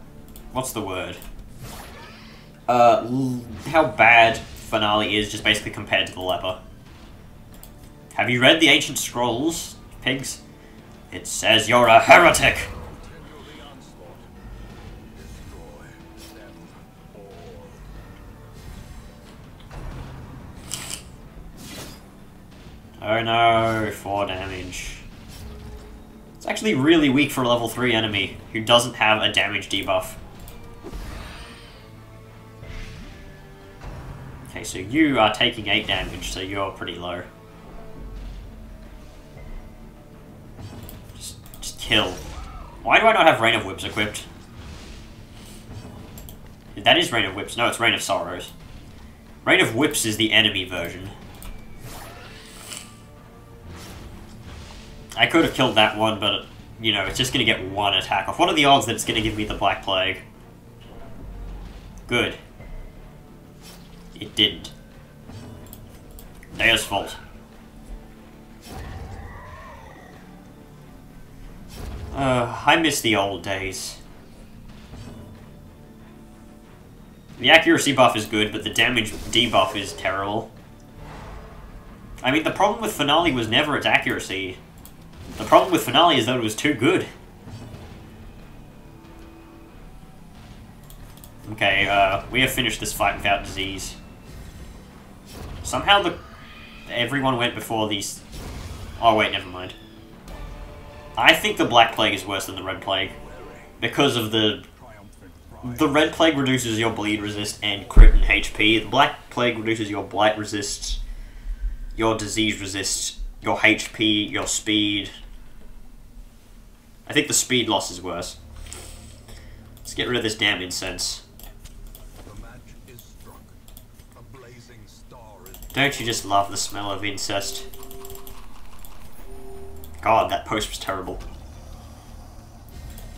What's the word? How bad Finale is, just basically compared to the Leper. Have you read the Ancient Scrolls, pigs? It says you're a heretic! Oh no, 4 damage. It's actually really weak for a level 3 enemy who doesn't have a damage debuff. Okay, so you are taking 8 damage, so you're pretty low. Just kill. Why do I not have Rain of Whips equipped? That is Rain of Whips. No, it's Rain of Sorrows. Rain of Whips is the enemy version. I could have killed that one, but, you know, it's just going to get 1 attack off. What are the odds that it's going to give me the Black Plague? Good. It didn't. Dea's fault. I miss the old days. The accuracy buff is good, but the damage debuff is terrible. I mean, the problem with Finale was never its accuracy. The problem with Finale is that it was too good. Okay, we have finished this fight without disease. Somehow everyone went before these... Oh wait, never mind. I think the Black Plague is worse than the Red Plague. Because of the Red Plague reduces your bleed resist and crit and HP. The Black Plague reduces your blight resist, your disease resist, your HP, your speed. I think the speed loss is worse. Let's get rid of this damn incense. Don't you just love the smell of incest? God, that post was terrible.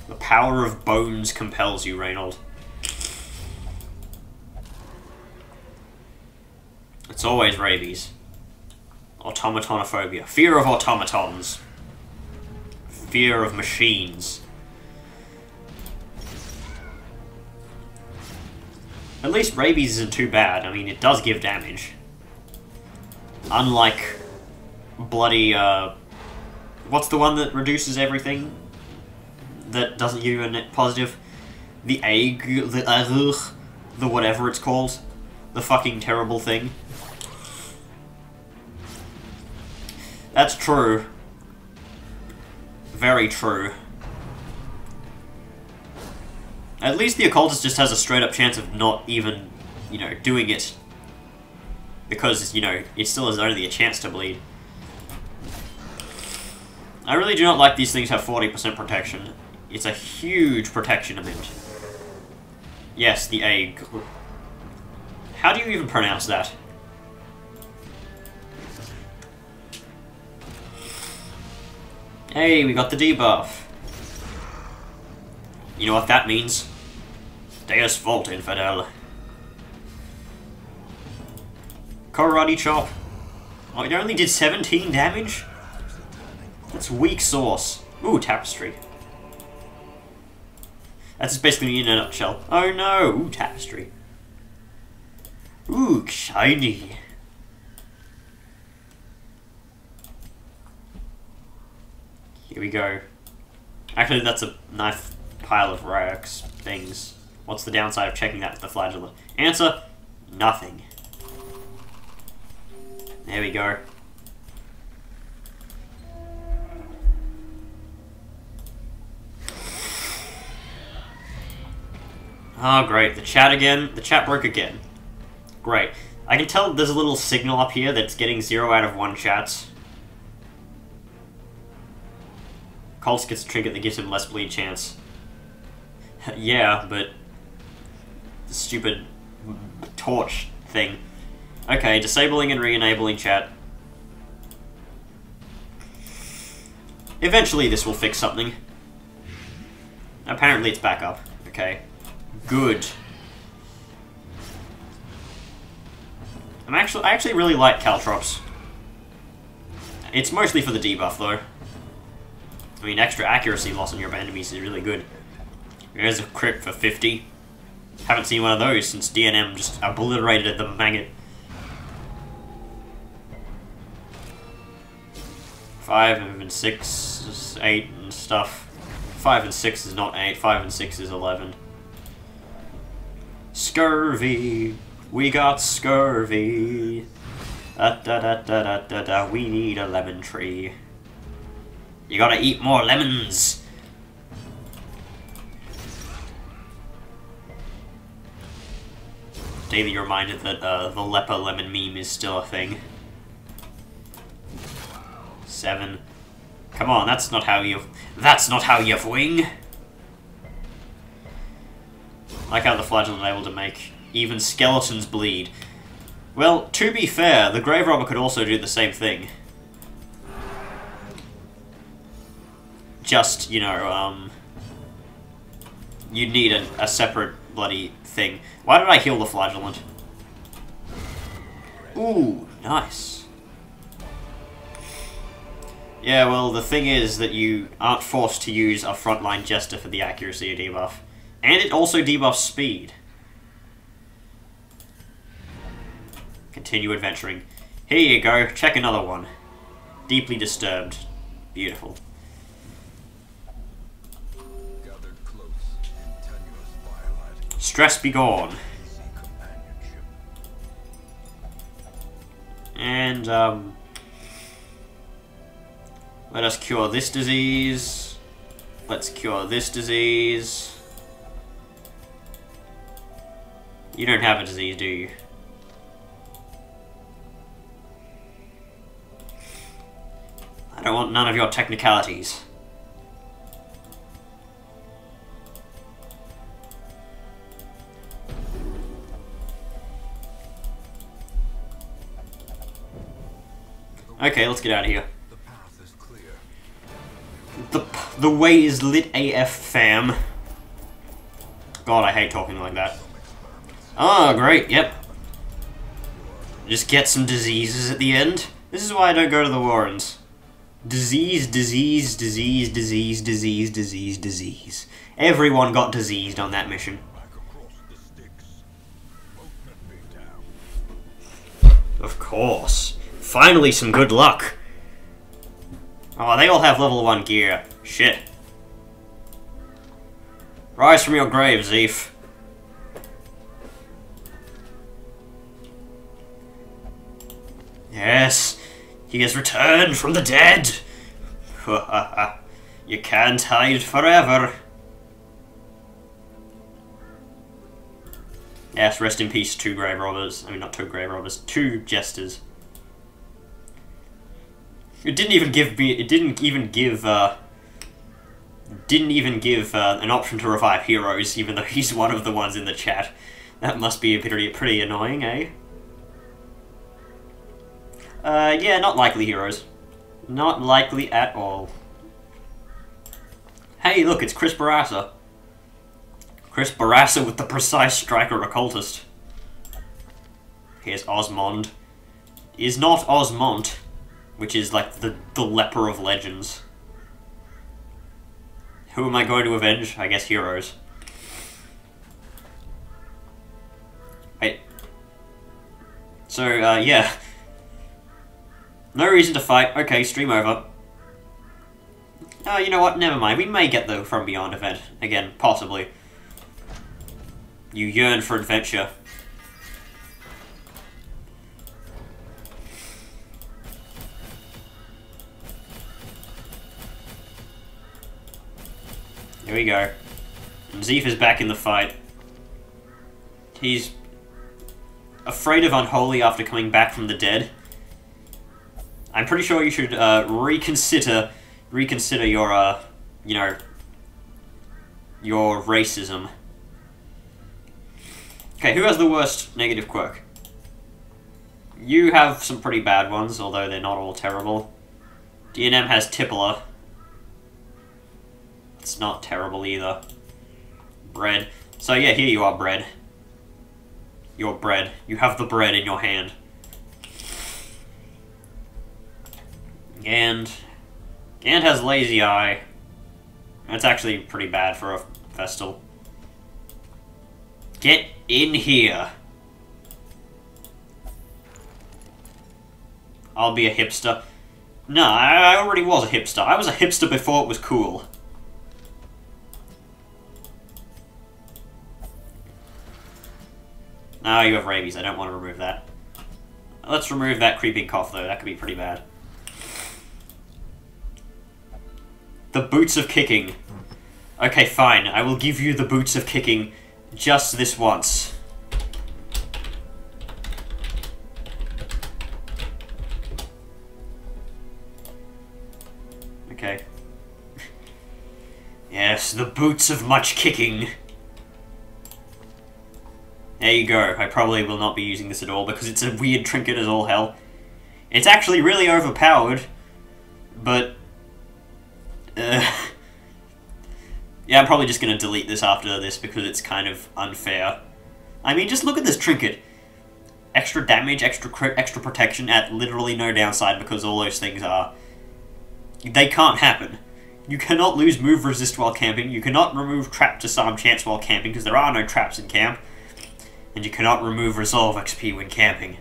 The power of bones compels you, Reynold. It's always rabies. Automatonophobia. Fear of automatons. Fear of machines. At least rabies isn't too bad. I mean, it does give damage. Unlike bloody, what's the one that reduces everything? That doesn't give you a net positive? The egg, the whatever it's called. The fucking terrible thing. That's true. Very true. At least the occultist just has a straight up chance of not even, you know, doing it. Because, you know, it still has only a chance to bleed. I really do not like these things have 40% protection. It's a huge protection amount. Yes, the egg. How do you even pronounce that? Hey, we got the debuff. You know what that means? Dea's fault, infidel. Karate chop. Oh, it only did 17 damage? That's weak sauce. Ooh, tapestry. That's just basically in a nutshell. Oh no! Ooh, tapestry. Ooh, shiny. Here we go. Actually, that's a nice pile of rocks things. What's the downside of checking that with the flagellant? Answer: nothing. There we go. Oh, great. The chat again. The chat broke again. Great. I can tell there's a little signal up here that's getting 0 out of 1 chats. Colts gets a trinket that gives him less bleed chance. Yeah, but... the stupid torch thing. Okay, disabling and re-enabling chat. Eventually this will fix something. Apparently it's back up. Okay. Good. I actually really like Caltrops. It's mostly for the debuff though. I mean, extra accuracy loss on your enemies is really good. There's a crit for 50. Haven't seen one of those since DNM just obliterated the maggot. 5 and 6 is 8 and stuff. 5 and 6 is not 8, 5 and 6 is 11. Scurvy! We got scurvy! Da da da da da da da, we need a lemon tree. You gotta eat more lemons! Daily reminded that the leper lemon meme is still a thing. 7. Come on, that's not how you wing! I like how the flagellant is able to make even skeletons bleed. Well, to be fair, the grave robber could also do the same thing. Just, you know, you'd need a separate bloody thing. Why did I heal the flagellant? Ooh, nice. Yeah, well, the thing is that you aren't forced to use a frontline jester for the accuracy debuff. And it also debuffs speed. Continue adventuring. Here you go, check another one. Deeply disturbed. Beautiful. Stress be gone. And, let us cure this disease. Let's cure this disease. You don't have a disease, do you? I don't want none of your technicalities. Okay, let's get out of here. The path is clear. The way is lit AF, fam. God, I hate talking like that. Oh, great, yep. Just get some diseases at the end. This is why I don't go to the Warrens. Disease, disease, disease, disease, disease, disease, disease. Everyone got diseased on that mission. Of course. Finally some good luck. Oh, they all have level 1 gear. Shit. Rise from your grave, Zeef. Yes, he has returned from the dead. You can't hide forever. Yes, rest in peace, 2 grave robbers. I mean, not 2 grave robbers, 2 jesters. It didn't even give me. It didn't even give an option to revive heroes, even though he's one of the ones in the chat. That must be pretty annoying, eh? Yeah, not likely heroes. Not likely at all. Hey, look, it's Chris Barassa. Chris Barassa with the precise striker occultist. Here's Osmond. Is not Osmont, which is like the leper of legends. Who am I going to avenge? I guess heroes. Wait. So, yeah. No reason to fight. Okay, stream over. Oh, you know what? Never mind. We may get the From Beyond event. Again, possibly. You yearn for adventure. we go. And Zeef is back in the fight. He's afraid of Unholy after coming back from the dead. I'm pretty sure you should reconsider your, you know, your racism. Okay, who has the worst negative quirk? You have some pretty bad ones, although they're not all terrible. D&M has Tippler. It's not terrible either. Bread. So yeah, here you are, Bread. You're bread. You have the bread in your hand. Gand has Lazy Eye. That's actually pretty bad for a Vestal. Get in here. I'll be a hipster. No, I already was a hipster. I was a hipster before it was cool. No, you have rabies. I don't want to remove that. Let's remove that creeping cough, though. That could be pretty bad. The boots of kicking. Okay, fine. I will give you the boots of kicking just this once. Okay. Yes, the boots of much kicking. There you go. I probably will not be using this at all because it's a weird trinket as all hell. It's actually really overpowered, but... yeah, I'm probably just going to delete this after this because it's kind of unfair. I mean, just look at this trinket. Extra damage, extra crit, extra protection at literally no downside because all those things are... They can't happen. You cannot lose move resist while camping. You cannot remove trap disarm chance while camping because there are no traps in camp. And you cannot remove resolve XP when camping.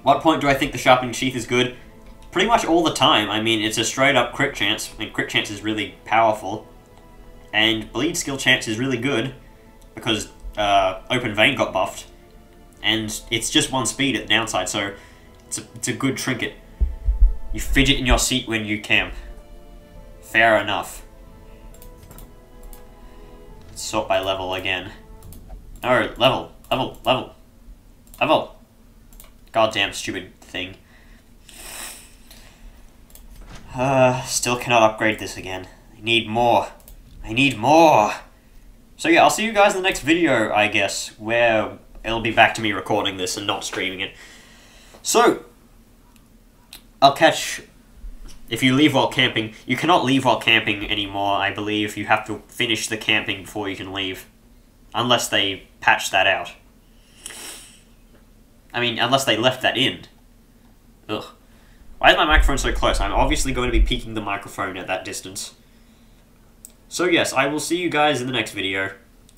What point do I think the sharpening sheath is good? Pretty much all the time. I mean, it's a straight up crit chance, and crit chance is really powerful. And bleed skill chance is really good, because Open Vein got buffed. And it's just one speed at the downside, so it's a good trinket. You fidget in your seat when you camp. Fair enough. Sort by level again. No, level. Goddamn stupid thing. Still cannot upgrade this again. I need more. So yeah, I'll see you guys in the next video, I guess, where it'll be back to me recording this and not streaming it. So, I'll catch... If you leave while camping, you cannot leave while camping anymore, I believe. You have to finish the camping before you can leave. Unless they patch that out. I mean, unless they left that in. Ugh. Why is my microphone so close? I'm obviously going to be peeking the microphone at that distance. So yes, I will see you guys in the next video.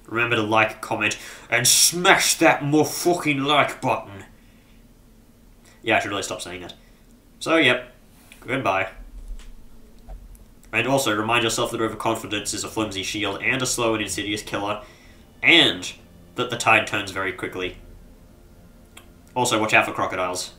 Remember to like, comment, and smash that motherfucking like button. Yeah, I should really stop saying that. So, yep. Goodbye. And also, remind yourself that overconfidence is a flimsy shield and a slow and insidious killer, and that the tide turns very quickly. Also, watch out for crocodiles.